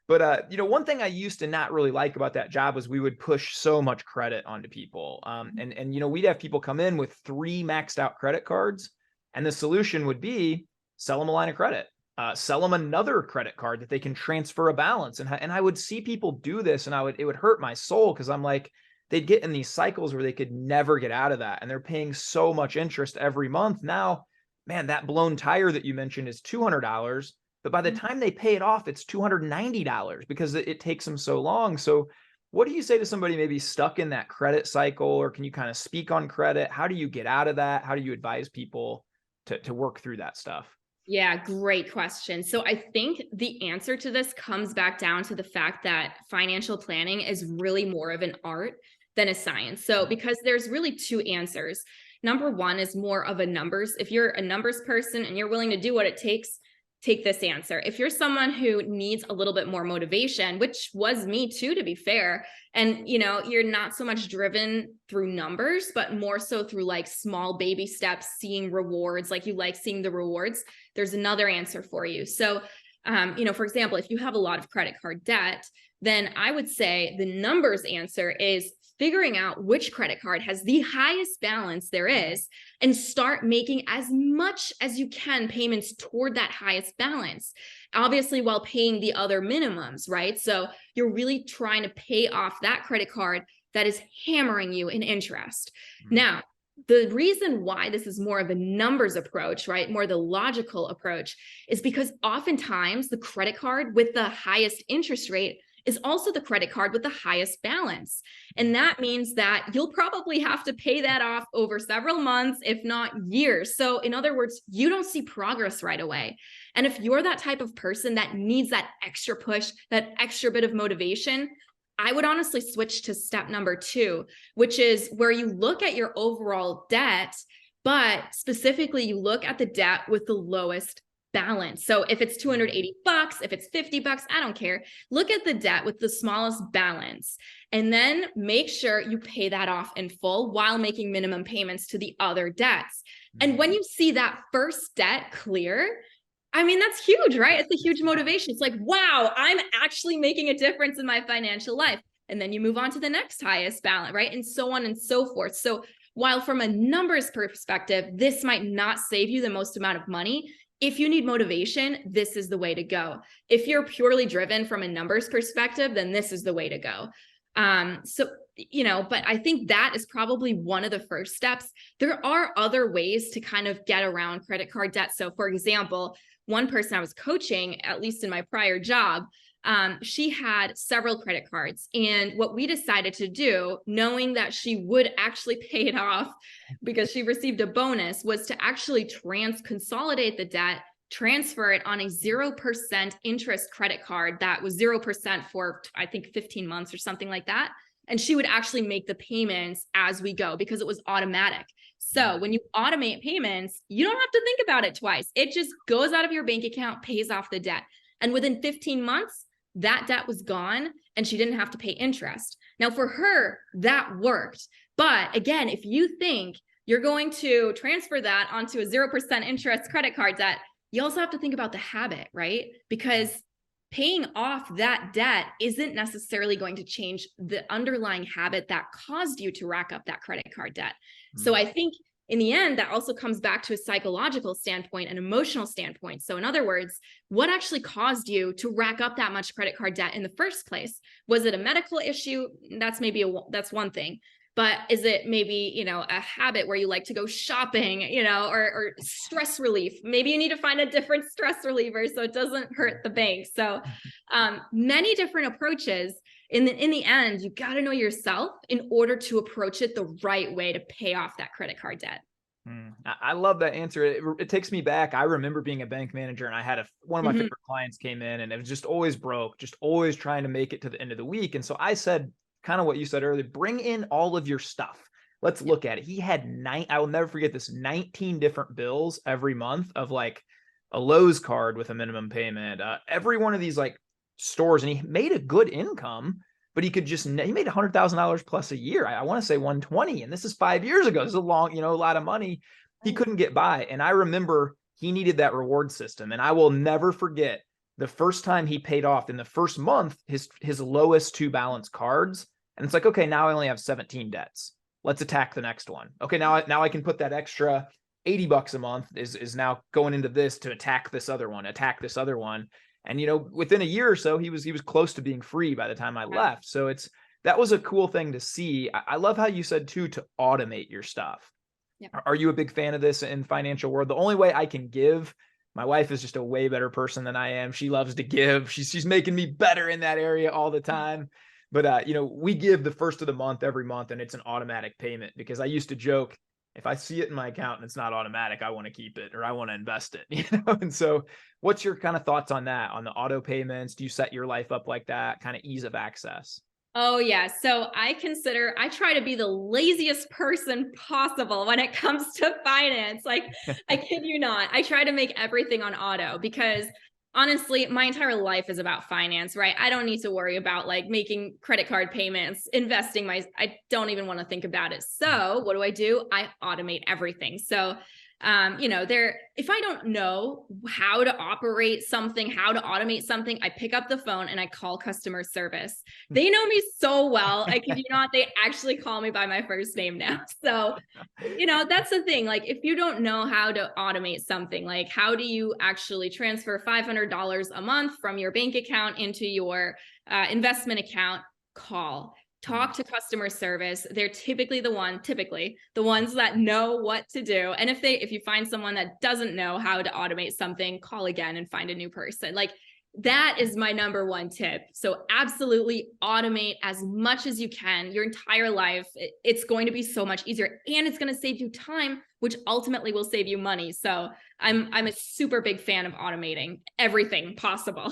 But, one thing I used to not really like about that job was we would push so much credit onto people. And we'd have people come in with 3 maxed out credit cards. And the solution would be sell them a line of credit, sell them another credit card that they can transfer a balance. And I would see people do this, and it would hurt my soul, because I'm like, they'd get in these cycles where they could never get out of that. And they're paying so much interest every month. Now, man, that blown tire that you mentioned is $200, but by the time they pay it off, it's $290 because it takes them so long. So what do you say to somebody maybe stuck in that credit cycle, or can you kind of speak on credit? How do you get out of that? How do you advise people to work through that stuff? Yeah, great question. So I think the answer to this comes back down to the fact that financial planning is really more of an art than a science. So because there's really 2 answers. Number one is more of a numbers. If you're a numbers person and you're willing to do what it takes take this answer. If you're someone who needs a little bit more motivation, which was me too, to be fair, and you're not so much driven through numbers, but more so through like small baby steps, seeing rewards, like you like seeing the rewards, there's another answer for you. So, for example, if you have a lot of credit card debt, then I would say the numbers answer is figuring out which credit card has the highest balance there is and start making as much as you can payments toward that highest balance, obviously while paying the other minimums, right? So you're really trying to pay off that credit card that is hammering you in interest. Now, the reason why this is more of a numbers approach, right, more the logical approach, is because oftentimes the credit card with the highest interest rate is also the credit card with the highest balance. And that means that you'll probably have to pay that off over several months, if not years. So in other words, you don't see progress right away. And if you're that type of person that needs that extra push, that extra bit of motivation, I would honestly switch to step number 2, which is where you look at your overall debt, but specifically you look at the debt with the lowest balance. So if it's $280, if it's $50, I don't care. Look at the debt with the smallest balance and then make sure you pay that off in full while making minimum payments to the other debts. And when you see that first debt clear, I mean, that's huge, right? It's a huge motivation. It's like, wow, I'm actually making a difference in my financial life. And then you move on to the next highest balance, right? And so on and so forth. So while from a numbers perspective, this might not save you the most amount of money, if you need motivation, this is the way to go. If you're purely driven from a numbers perspective, then this is the way to go. But I think that is probably one of the first steps. There are other ways to kind of get around credit card debt. So for example, one person I was coaching, at least in my prior job, she had several credit cards. And what we decided to do, knowing that she would actually pay it off because she received a bonus, was to actually consolidate the debt, transfer it on a 0% interest credit card that was 0% for, I think, 15 months or something like that. And she would actually make the payments as we go because it was automatic. So when you automate payments, you don't have to think about it twice. It just goes out of your bank account, pays off the debt. And within 15 months, that debt was gone and she didn't have to pay interest. Now for her, that worked. But again, if you think you're going to transfer that onto a 0% interest credit card debt, you also have to think about the habit, right? Because paying off that debt isn't necessarily going to change the underlying habit that caused you to rack up that credit card debt. So I think in the end, that also comes back to a psychological standpoint, an emotional standpoint. So in other words, what actually caused you to rack up that much credit card debt in the first place? Was it a medical issue? That's that's one thing. But is it maybe, a habit where you like to go shopping, or stress relief? Maybe you need to find a different stress reliever so it doesn't hurt the bank. So many different approaches. In the end, you got to know yourself in order to approach it the right way to pay off that credit card debt. I love that answer. It takes me back. I remember being a bank manager and I had one of my favorite clients came in and it was just always broke, just always trying to make it to the end of the week. And so I said, kind of what you said earlier, bring in all of your stuff. Let's look at it. He had I will never forget this, 19 different bills every month of like a Lowe's card with a minimum payment, every one of these like stores. And he made a good income, but he made $100,000 plus a year. I want to say 120. And this is 5 years ago. This is a long, a lot of money. He couldn't get by. And I remember he needed that reward system. And I will never forget the first time he paid off in the first month, his lowest 2 balance cards. And it's like, okay, now I only have 17 debts. Let's attack the next one. Okay, now I can put that extra $80 a month is now going into this to attack this other one. And, within a year or so, he was close to being free by the time I left. So that was a cool thing to see. I love how you said too, to automate your stuff. Yeah. Are you a big fan of this in financial world? The only way I can give, my wife is just a way better person than I am. She loves to give. She's making me better in that area all the time. But, we give the first of the month every month and it's an automatic payment because I used to joke, if I see it in my account and it's not automatic, I want to keep it or I want to invest it, And so what's your kind of thoughts on that, on the auto payments? Do you set your life up like that, kind of ease of access? Oh yeah. So I try to be the laziest person possible when it comes to finance. Like, I kid you not. I try to make everything on auto because honestly, my entire life is about finance, right? I don't need to worry about like making credit card payments, I don't even want to think about it. So what do? I automate everything. So if I don't know how to operate something, how to automate something, I pick up the phone and I call customer service. They know me so well. I kid you not, they actually call me by my first name now. So, that's the thing. Like, if you don't know how to automate something, like how do you actually transfer $500 a month from your bank account into your investment account? Talk to customer service. They're typically the ones that know what to do. And if you find someone that doesn't know how to automate something, call again and find a new person. Like, that is my number one tip. So absolutely automate as much as you can. Your entire life, it's going to be so much easier, and it's going to save you time, which ultimately will save you money. So I'm a super big fan of automating everything possible.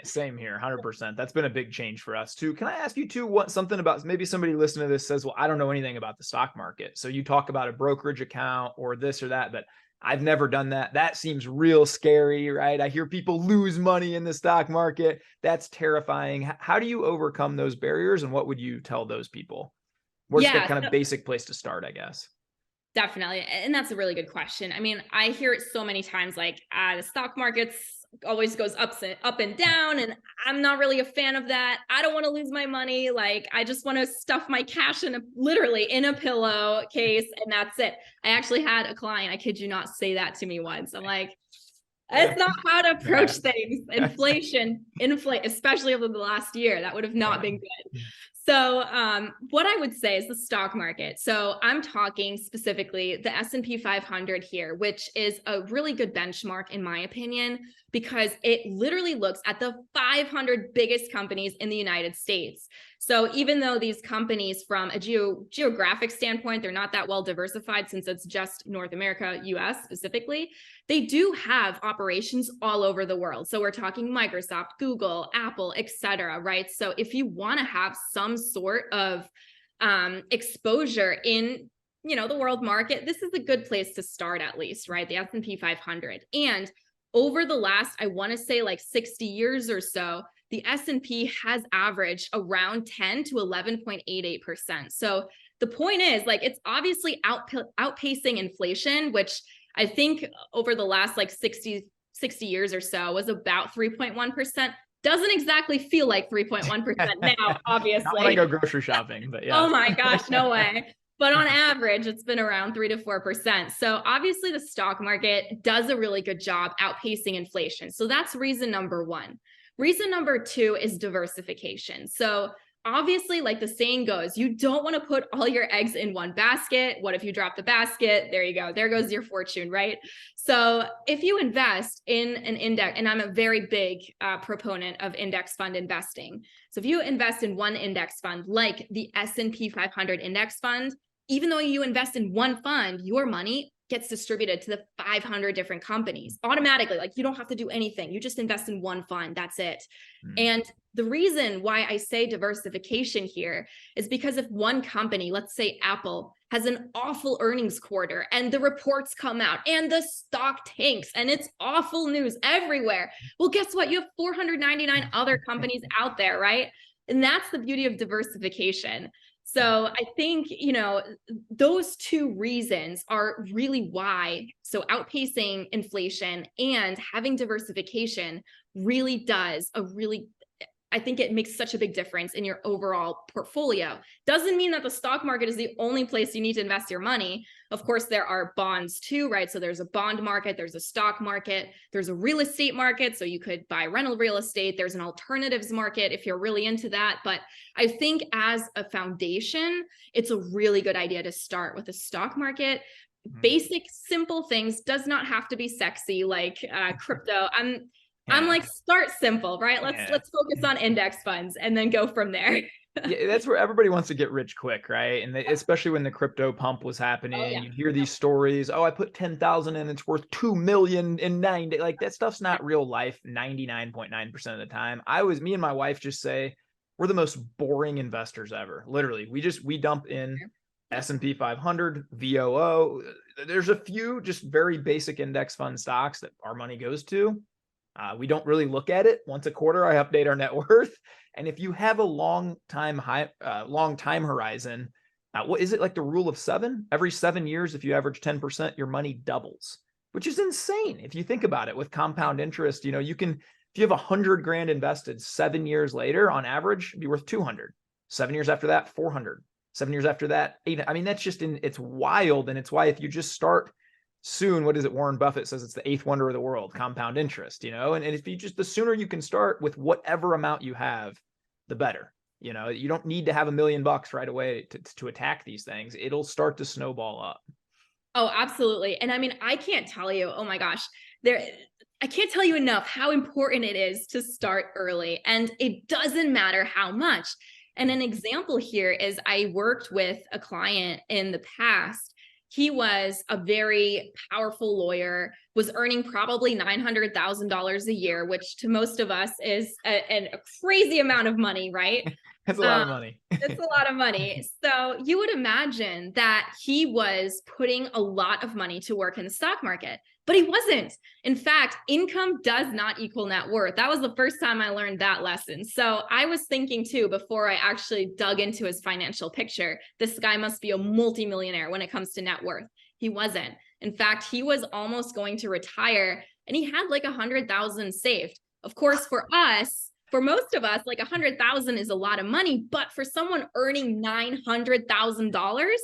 Same here, 100%. That's been a big change for us too. Can I ask you too, something about, maybe somebody listening to this says, well, I don't know anything about the stock market. So you talk about a brokerage account or this or that, but I've never done that. That seems real scary, right? I hear people lose money in the stock market. That's terrifying. How do you overcome those barriers, and what would you tell those people? What's the kind of basic place to start, I guess? Definitely. And that's a really good question. I mean, I hear it so many times, like the stock market's always goes up and down, and I'm not really a fan of that. I don't want to lose my money. Like, I just want to stuff my cash literally in a pillowcase, and that's it. I actually had a client, I kid you not, say that to me once. I'm like, it's not how to approach things. Inflation, especially over the last year, that would have not been good. So what I would say is the stock market. So I'm talking specifically the S&P 500 here, which is a really good benchmark in my opinion, because it literally looks at the 500 biggest companies in the United States. So even though these companies from a geographic standpoint, they're not that well diversified since it's just North America, US specifically, they do have operations all over the world. So we're talking Microsoft, Google, Apple, etc., right? So if you want to have some sort of exposure in the world market, this is a good place to start, at least, right? The S&P 500. And over the last, I want to say like 60 years or so, the S&P has averaged around 10 to 11.88%. So the point is, like, it's obviously outpacing inflation, which I think over the last like 60 years or so was about 3.1%. Doesn't exactly feel like 3.1% now, obviously. Not when I go grocery shopping, but yeah. Oh my gosh, no way. But on average, it's been around 3 to 4%. So obviously the stock market does a really good job outpacing inflation. So that's reason number one. Reason number two is diversification. So obviously, like the saying goes, you don't want to put all your eggs in one basket. What if you drop the basket? There you go. There goes your fortune, right? So if you invest in an index, and I'm a very big proponent of index fund investing. So if you invest in one index fund, like the S&P 500 index fund, even though you invest in one fund, your money gets distributed to the 500 different companies automatically. Like, you don't have to do anything. You just invest in one fund. That's it. And the reason why I say diversification here is because if one company, let's say Apple, has an awful earnings quarter and the reports come out and the stock tanks and it's awful news everywhere, well, guess what? You have 499 other companies out there, right? And that's the beauty of diversification. So I think, those two reasons are really why. So outpacing inflation and having diversification really does I think it makes such a big difference in your overall portfolio. Doesn't mean that the stock market is the only place you need to invest your money. Of course, there are bonds too, right? So there's a bond market, there's a stock market, there's a real estate market. So you could buy rental real estate. There's an alternatives market if you're really into that. But I think as a foundation, it's a really good idea to start with the stock market. Basic, simple things, does not have to be sexy like crypto. I'm like, start simple, right? Let's focus on index funds and then go from there. Yeah, that's where everybody wants to get rich quick, right? And especially when the crypto pump was happening, you hear these stories. Oh, I put 10,000 in, it's worth 2 million in 9 days. Like, that stuff's not real life 99.9% of the time. Me and my wife just say, we're the most boring investors ever. Literally, we dump in S&P 500, VOO. There's a few just very basic index fund stocks that our money goes to. We don't really look at it. Once a quarter, I update our net worth. And if you have a long time horizon, what is it, like the rule of 7? Every 7 years, if you average 10%, your money doubles, which is insane. If you think about it with compound interest, you know, you can, if you have 100 grand invested 7 years later, on average, it'd be worth 200. 7 years after that, 400. 7 years after that, 8. I mean, that's just it's wild. And it's why if you just start soon, what is it? Warren Buffett says it's the 8th wonder of the world, compound interest, you know, and if you just, the sooner you can start with whatever amount you have, the better. You know, you don't need to have $1 million right away to attack these things. It'll start to snowball up. Oh, absolutely. And I mean, I can't tell you, oh my gosh, I can't tell you enough how important it is to start early. And it doesn't matter how much. And an example here is I worked with a client in the past. He was a very powerful lawyer, was earning probably $900,000 a year, which to most of us is a crazy amount of money, right? That's a lot of money. It's a lot of money. So you would imagine that he was putting a lot of money to work in the stock market, but he wasn't. In fact, income does not equal net worth. That was the first time I learned that lesson. So I was thinking too, before I actually dug into his financial picture, this guy must be a multimillionaire when it comes to net worth. He wasn't. In fact, he was almost going to retire and he had like 100,000 saved. Of course, for most of us, like 100,000 is a lot of money, but for someone earning $900,000,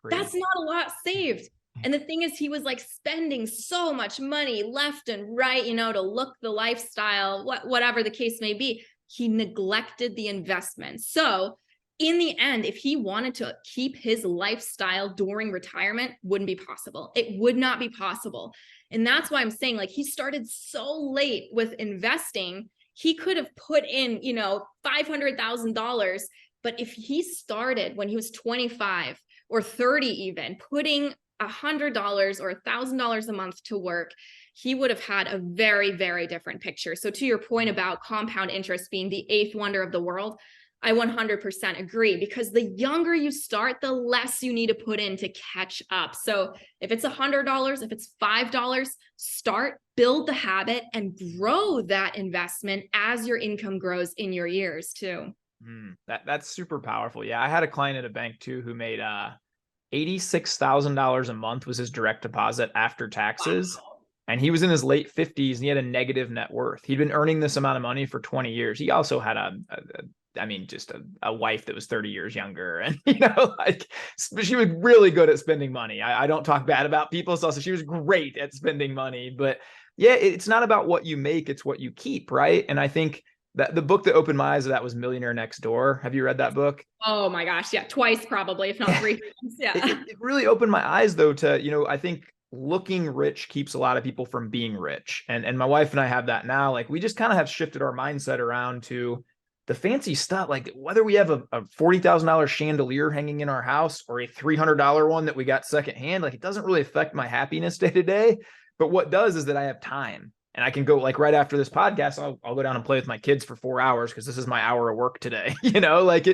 that's not a lot saved. And the thing is, he was like spending so much money left and right, you know, to look the lifestyle, whatever the case may be. He neglected the investment. So in the end, if he wanted to keep his lifestyle during retirement, wouldn't be possible. It would not be possible. And that's why I'm saying, like, he started so late with investing. He could have put in, you know, $500,000, but if he started when he was 25 or 30, even putting $100 or $1,000 a month to work, he would have had a very, very different picture. So to your point about compound interest being the 8th wonder of the world, I 100% agree, because the younger you start, the less you need to put in to catch up. So if it's $100, if it's $5, start, build the habit, and grow that investment as your income grows in your years too. That's super powerful. Yeah, I had a client at a bank too who made $86,000 a month was his direct deposit after taxes. Wow. And he was in his late 50s and he had a negative net worth. He'd been earning this amount of money for 20 years. He also had just a wife that was 30 years younger. And, you know, like, she was really good at spending money. I don't talk bad about people. So she was great at spending money, but yeah, it's not about what you make, it's what you keep. Right. And I think that the book that opened my eyes to that was Millionaire Next Door. Have you read that book? Oh my gosh. Yeah. Twice probably, if not 3 times. Yeah. It really opened my eyes though to, you know, I think looking rich keeps a lot of people from being rich. And my wife and I have that now. Like, we just kind of have shifted our mindset around to the fancy stuff. Like, whether we have a $40,000 chandelier hanging in our house or a $300 one that we got secondhand, like, it doesn't really affect my happiness day to day. But what does is that I have time. And I can go, like, right after this podcast, I'll go down and play with my kids for 4 hours because this is my hour of work today. You know, like,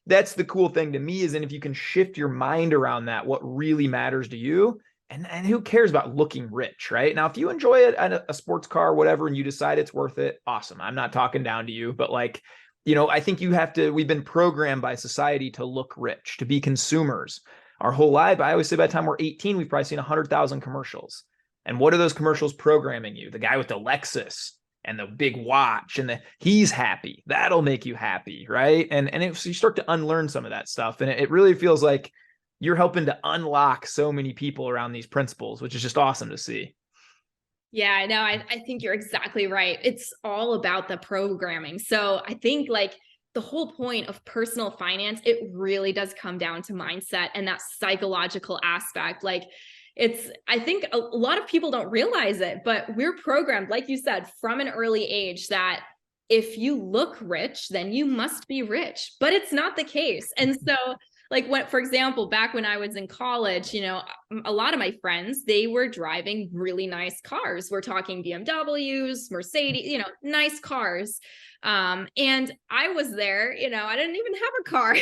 that's the cool thing to me, is, and if you can shift your mind around that, what really matters to you, and who cares about looking rich, right? Now, if you enjoy it at a sports car, whatever, and you decide it's worth it, awesome. I'm not talking down to you, but, like, you know, I think we've been programmed by society to look rich, to be consumers our whole life. I always say by the time we're 18, we've probably seen 100,000 commercials. And what are those commercials programming you? The guy with the Lexus and the big watch and he's happy. That'll make you happy, right? So you start to unlearn some of that stuff. And it really feels like you're helping to unlock so many people around these principles, which is just awesome to see. Yeah, I know. I think you're exactly right. It's all about the programming. So I think, like, the whole point of personal finance, it really does come down to mindset and that psychological aspect. Like, I think a lot of people don't realize it, but we're programmed, like you said, from an early age that if you look rich, then you must be rich, but it's not the case. And so like when, for example, back when I was in college, a lot of my friends, they were driving really nice cars. We're talking BMWs, Mercedes, nice cars. And I was there, I didn't even have a car,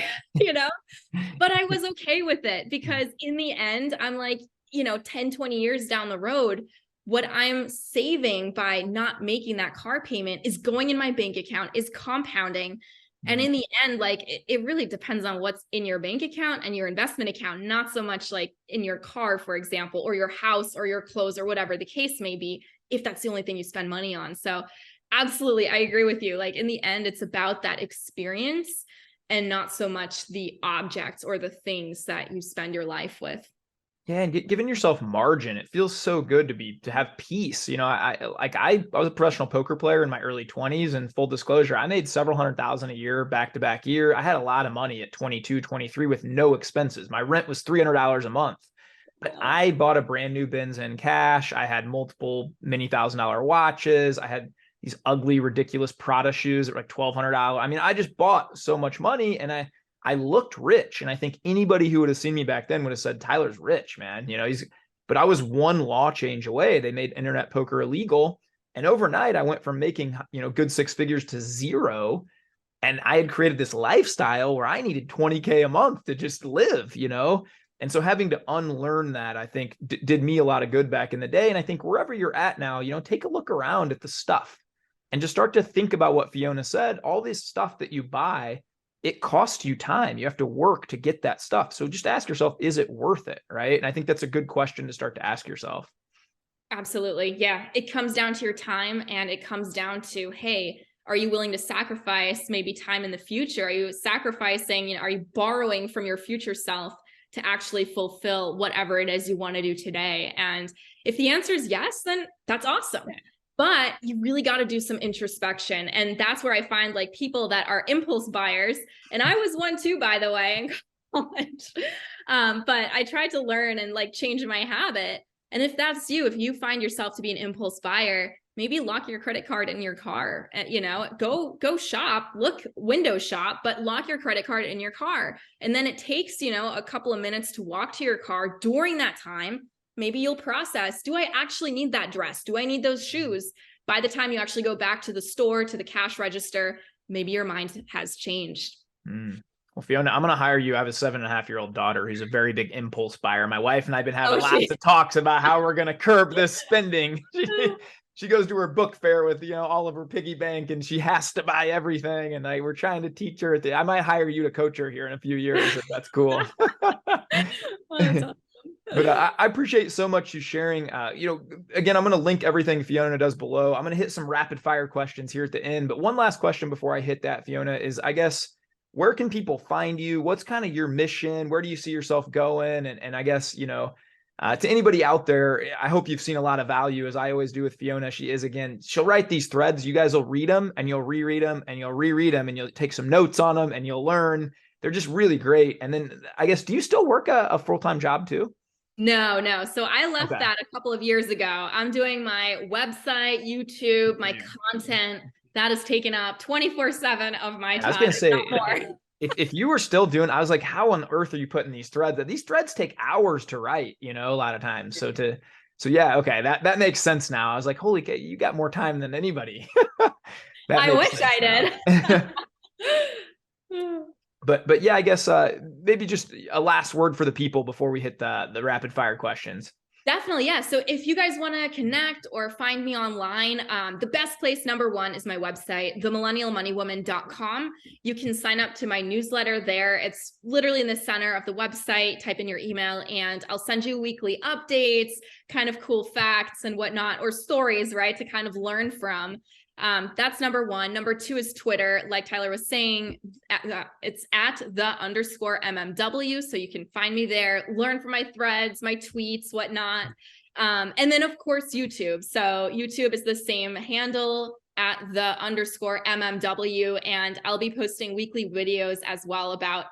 but I was okay with it because in the end, I'm like, 10, 20 years down the road, what I'm saving by not making that car payment is going in my bank account, is compounding. And in the end, like it really depends on what's in your bank account and your investment account, not so much like in your car, for example, or your house or your clothes or whatever the case may be, if that's the only thing you spend money on. So absolutely, I agree with you. Like in the end, it's about that experience and not so much the objects or the things that you spend your life with. Yeah, and giving yourself margin, it feels so good to have peace. I was a professional poker player in my early 20s, and full disclosure, I made several $100,000 a year, back-to-back year. I had a lot of money at 22, 23 with no expenses. My rent was $300 a month. But I bought a brand new Benz in cash. I had multiple many $1,000 watches. I had these ugly, ridiculous Prada shoes that were like $1,200. I mean, I just bought so much money, and I looked rich. And I think anybody who would have seen me back then would have said, Tyler's rich, man. But I was one law change away. They made internet poker illegal. And overnight I went from making, good six figures to zero. And I had created this lifestyle where I needed 20K a month to just live, And so having to unlearn that, I think did me a lot of good back in the day. And I think wherever you're at now, take a look around at the stuff and just start to think about what Fiona said. All this stuff that you buy, it costs you time. You have to work to get that stuff. So just ask yourself, is it worth it? Right. And I think that's a good question to start to ask yourself. Absolutely. Yeah. It comes down to your time, and it comes down to, hey, are you willing to sacrifice maybe time in the future? Are you sacrificing, are you borrowing from your future self to actually fulfill whatever it is you want to do today? And if the answer is yes, then that's awesome. But you really got to do some introspection. And that's where I find like people that are impulse buyers. And I was one too, by the way, in college. But I tried to learn and like change my habit. And if that's you, if you find yourself to be an impulse buyer, maybe lock your credit card in your car, go shop, window shop, but lock your credit card in your car. And then it takes, a couple of minutes to walk to your car. During that time, maybe you'll process, do I actually need that dress? Do I need those shoes? By the time you actually go back to the store, to the cash register, maybe your mind has changed. Well, Fiona, I'm going to hire you. I have a 7.5-year-old daughter who's a very big impulse buyer. My wife and I have been having lots of talks about how we're going to curb this spending. She goes to her book fair with, all of her piggy bank, and she has to buy everything. And we're trying to teach her. I might hire you to coach her here in a few years, if that's cool. Well, that's awesome. But I appreciate so much you sharing. Again, I'm going to link everything Fiona does below. I'm going to hit some rapid fire questions here at the end. But one last question before I hit that, Fiona, is I guess, where can people find you? What's kind of your mission? Where do you see yourself going? And I guess, to anybody out there, I hope you've seen a lot of value, as I always do with Fiona. She'll write these threads. You guys will read them, and you'll reread them, and you'll reread them, and you'll take some notes on them, and you'll learn. They're just really great. And then I guess, do you still work a full-time job too? No. So I left that a couple of years ago. I'm doing my website, YouTube, my content. That has taken up 24/7 of my time. I was going to say, if you were still doing, I was like, how on earth are you putting these threads? These threads take hours to write, a lot of times. So yeah, okay. That makes sense now. I was like, holy cow, you got more time than anybody. I wish I did. But yeah, I guess maybe just a last word for the people before we hit the rapid fire questions. Definitely. Yeah. So if you guys want to connect or find me online, the best place, number one, is my website, themillennialmoneywoman.com. You can sign up to my newsletter there. It's literally in the center of the website. Type in your email and I'll send you weekly updates, kind of cool facts and whatnot, or stories, right, to kind of learn from. That's number one. Number two is Twitter. Like Tyler was saying, it's at @the_MMW. So you can find me there, learn from my threads, my tweets, whatnot. And then of course, YouTube. So YouTube is the same handle, at @the_MMW. And I'll be posting weekly videos as well about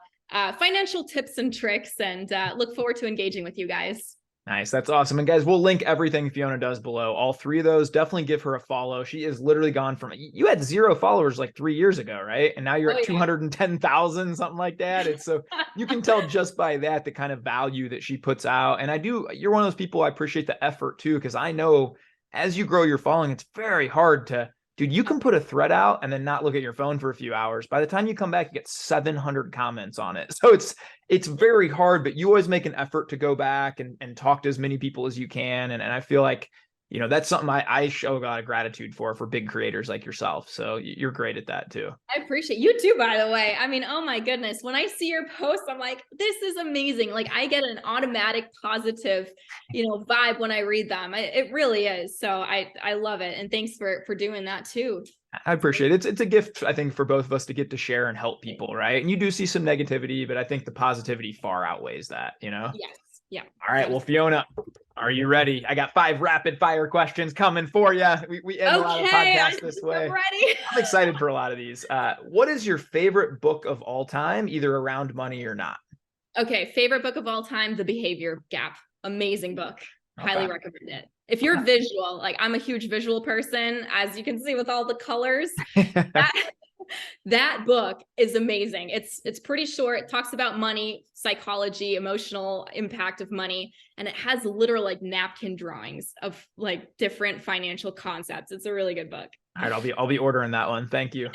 financial tips and tricks, and look forward to engaging with you guys. Nice. That's awesome. And guys, we'll link everything Fiona does below. All three of those. Definitely give her a follow. She is literally gone from, you had 0 followers like 3 years ago, right? And now you're at 210,000, something like that. It's so you can tell just by that, the kind of value that she puts out. And you're one of those people, I appreciate the effort too, because I know as you grow your following, it's very hard to, dude, you can put a thread out and then not look at your phone for a few hours. By the time you come back, you get 700 comments on it. So it's very hard, but you always make an effort to go back and talk to as many people as you can. And I feel like, you know, that's something I show a lot of gratitude for big creators like yourself. So you're great at that too. I appreciate you too, by the way. I mean, oh my goodness. When I see your posts, I'm like, this is amazing. Like I get an automatic positive, you know, vibe when I read them. It really is. So I love it. And thanks for doing that too. I appreciate it. It's a gift, I think, for both of us to get to share and help people, right? And you do see some negativity, but I think the positivity far outweighs that, you know? Yes. Yeah. All right. Well, Fiona, are you ready? I got 5 rapid fire questions coming for you. We end a lot of podcasts this way. I'm ready. I'm excited for a lot of these. What is your favorite book of all time, either around money or not? Okay. Favorite book of all time, The Behavior Gap. Amazing book. Highly recommend it. If you're visual, like I'm a huge visual person, as you can see with all the colors, that book is amazing. It's pretty short. It talks about money, psychology, emotional impact of money, and it has literal like napkin drawings of like different financial concepts. It's a really good book. All right, I'll be ordering that one. Thank you.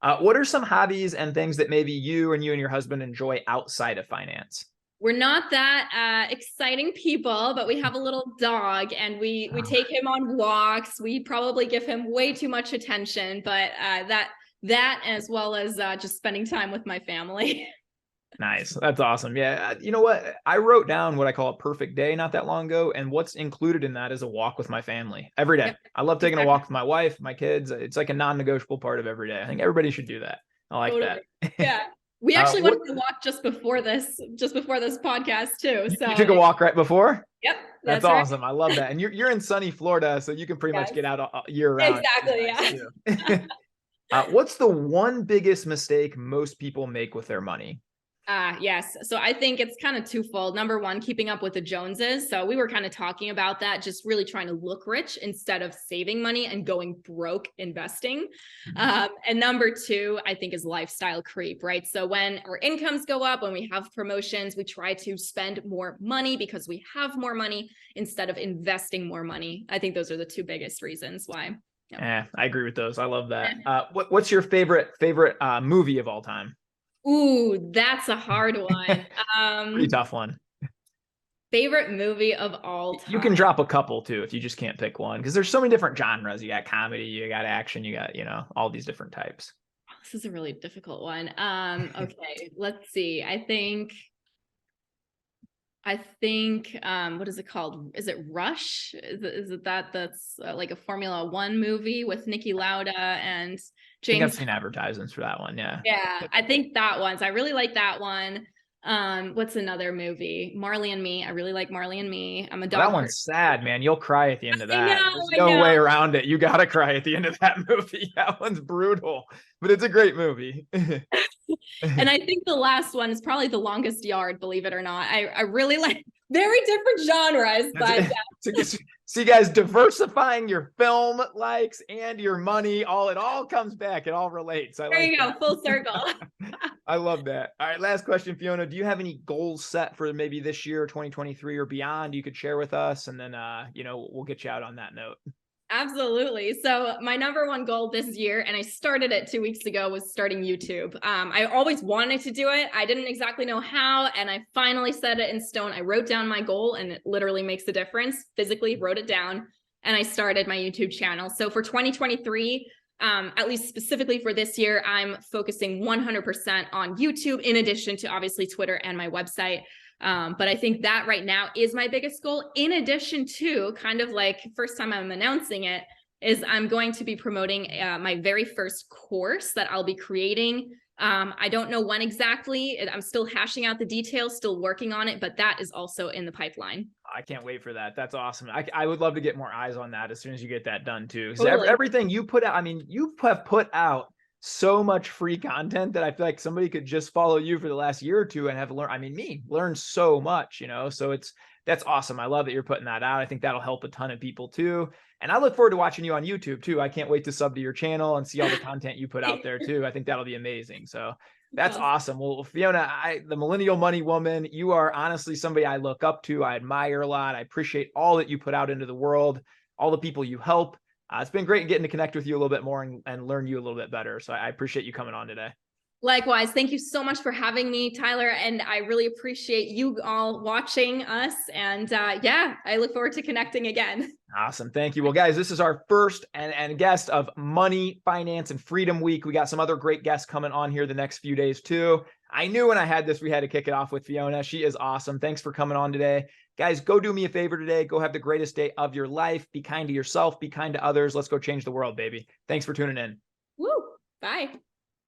What are some hobbies and things that maybe you and your husband enjoy outside of finance? We're not that exciting people, but we have a little dog and we take him on walks. We probably give him way too much attention, but that as well as just spending time with my family. Nice. That's awesome. Yeah. You know what? I wrote down what I call a perfect day not that long ago. And what's included in that is a walk with my family every day. Yep. I love taking a walk with my wife, my kids. It's like a non-negotiable part of every day. I think everybody should do that. I like that. Yeah. We actually went to walk just before this podcast too. So you took a walk right before? Yep. That's awesome. Right. I love that. And you're in sunny Florida, so you can pretty much get out year round. Exactly. Yeah. What's the one biggest mistake most people make with their money? Yes. So I think it's kind of twofold. Number one, keeping up with the Joneses. So we were kind of talking about that, just really trying to look rich instead of saving money and going broke investing. And number two, I think is lifestyle creep, right? So when our incomes go up, when we have promotions, we try to spend more money because we have more money instead of investing more money. I think those are the two biggest reasons why. Yep. Yeah, I agree with those. I love that. What's your favorite movie of all time? Ooh, that's a hard one. Pretty tough one. Favorite movie of all time. You can drop a couple too if you just can't pick one, because there's so many different genres. You got comedy, you got action, you got, all these different types. This is a really difficult one. Okay, let's see. I think what is it called? Is it Rush? Is it that's like a Formula One movie with Niki Lauda and James? I think I've seen advertisements for that one. Yeah. Yeah, I think that one. So I really like that one. What's another movie? Marley and Me. I really like Marley and Me. I'm a dog. That one's sad, man. You'll cry at the end of that. There's no way around it. You gotta cry at the end of that movie. That one's brutal, but it's a great movie. And I think the last one is probably The Longest Yard, believe it or not. I really like very different genres, but see, guys, diversifying your film likes and your money, it all comes back. It all relates. There you go, full circle. I love that. All right, last question, Fiona. Do you have any goals set for maybe this year, 2023 or beyond you could share with us? And then, we'll get you out on that note. Absolutely. So my number one goal this year, and I started it 2 weeks ago, was starting YouTube. I always wanted to do it. I didn't exactly know how, and I finally set it in stone. I wrote down my goal, and it literally makes a difference. Physically wrote it down, and I started my YouTube channel. So for 2023, at least specifically for this year, I'm focusing 100% on YouTube, in addition to obviously Twitter and my website. But I think that right now is my biggest goal, in addition to kind of like first time I'm announcing it, is I'm going to be promoting my very first course that I'll be creating. I don't know when exactly. I'm still hashing out the details, still working on it, but that is also in the pipeline. I can't wait for that. That's awesome. I would love to get more eyes on that as soon as you get that done too. Totally. Everything you put out, you have put out so much free content that I feel like somebody could just follow you for the last year or two and have learned, learned so much, so it's that's awesome. I love that you're putting that out. I think that'll help a ton of people too. And I look forward to watching you on YouTube too. I can't wait to sub to your channel and see all the content you put out there too. I think that'll be amazing. So that's awesome. Well, Fiona, the millennial money woman, you are honestly somebody I look up to. I admire a lot. I appreciate all that you put out into the world, all the people you help. It's been great getting to connect with you a little bit more and learn you a little bit better. So I appreciate you coming on today. Likewise. Thank you so much for having me, Tyler. And I really appreciate you all watching us. And yeah, I look forward to connecting again. Awesome. Thank you. Well, guys, this is our first and guest of Money, Finance, and Freedom Week. We got some other great guests coming on here the next few days too. I knew when I had this, we had to kick it off with Fiona. She is awesome. Thanks for coming on today. Guys, go do me a favor today. Go have the greatest day of your life. Be kind to yourself. Be kind to others. Let's go change the world, baby. Thanks for tuning in. Woo. Bye.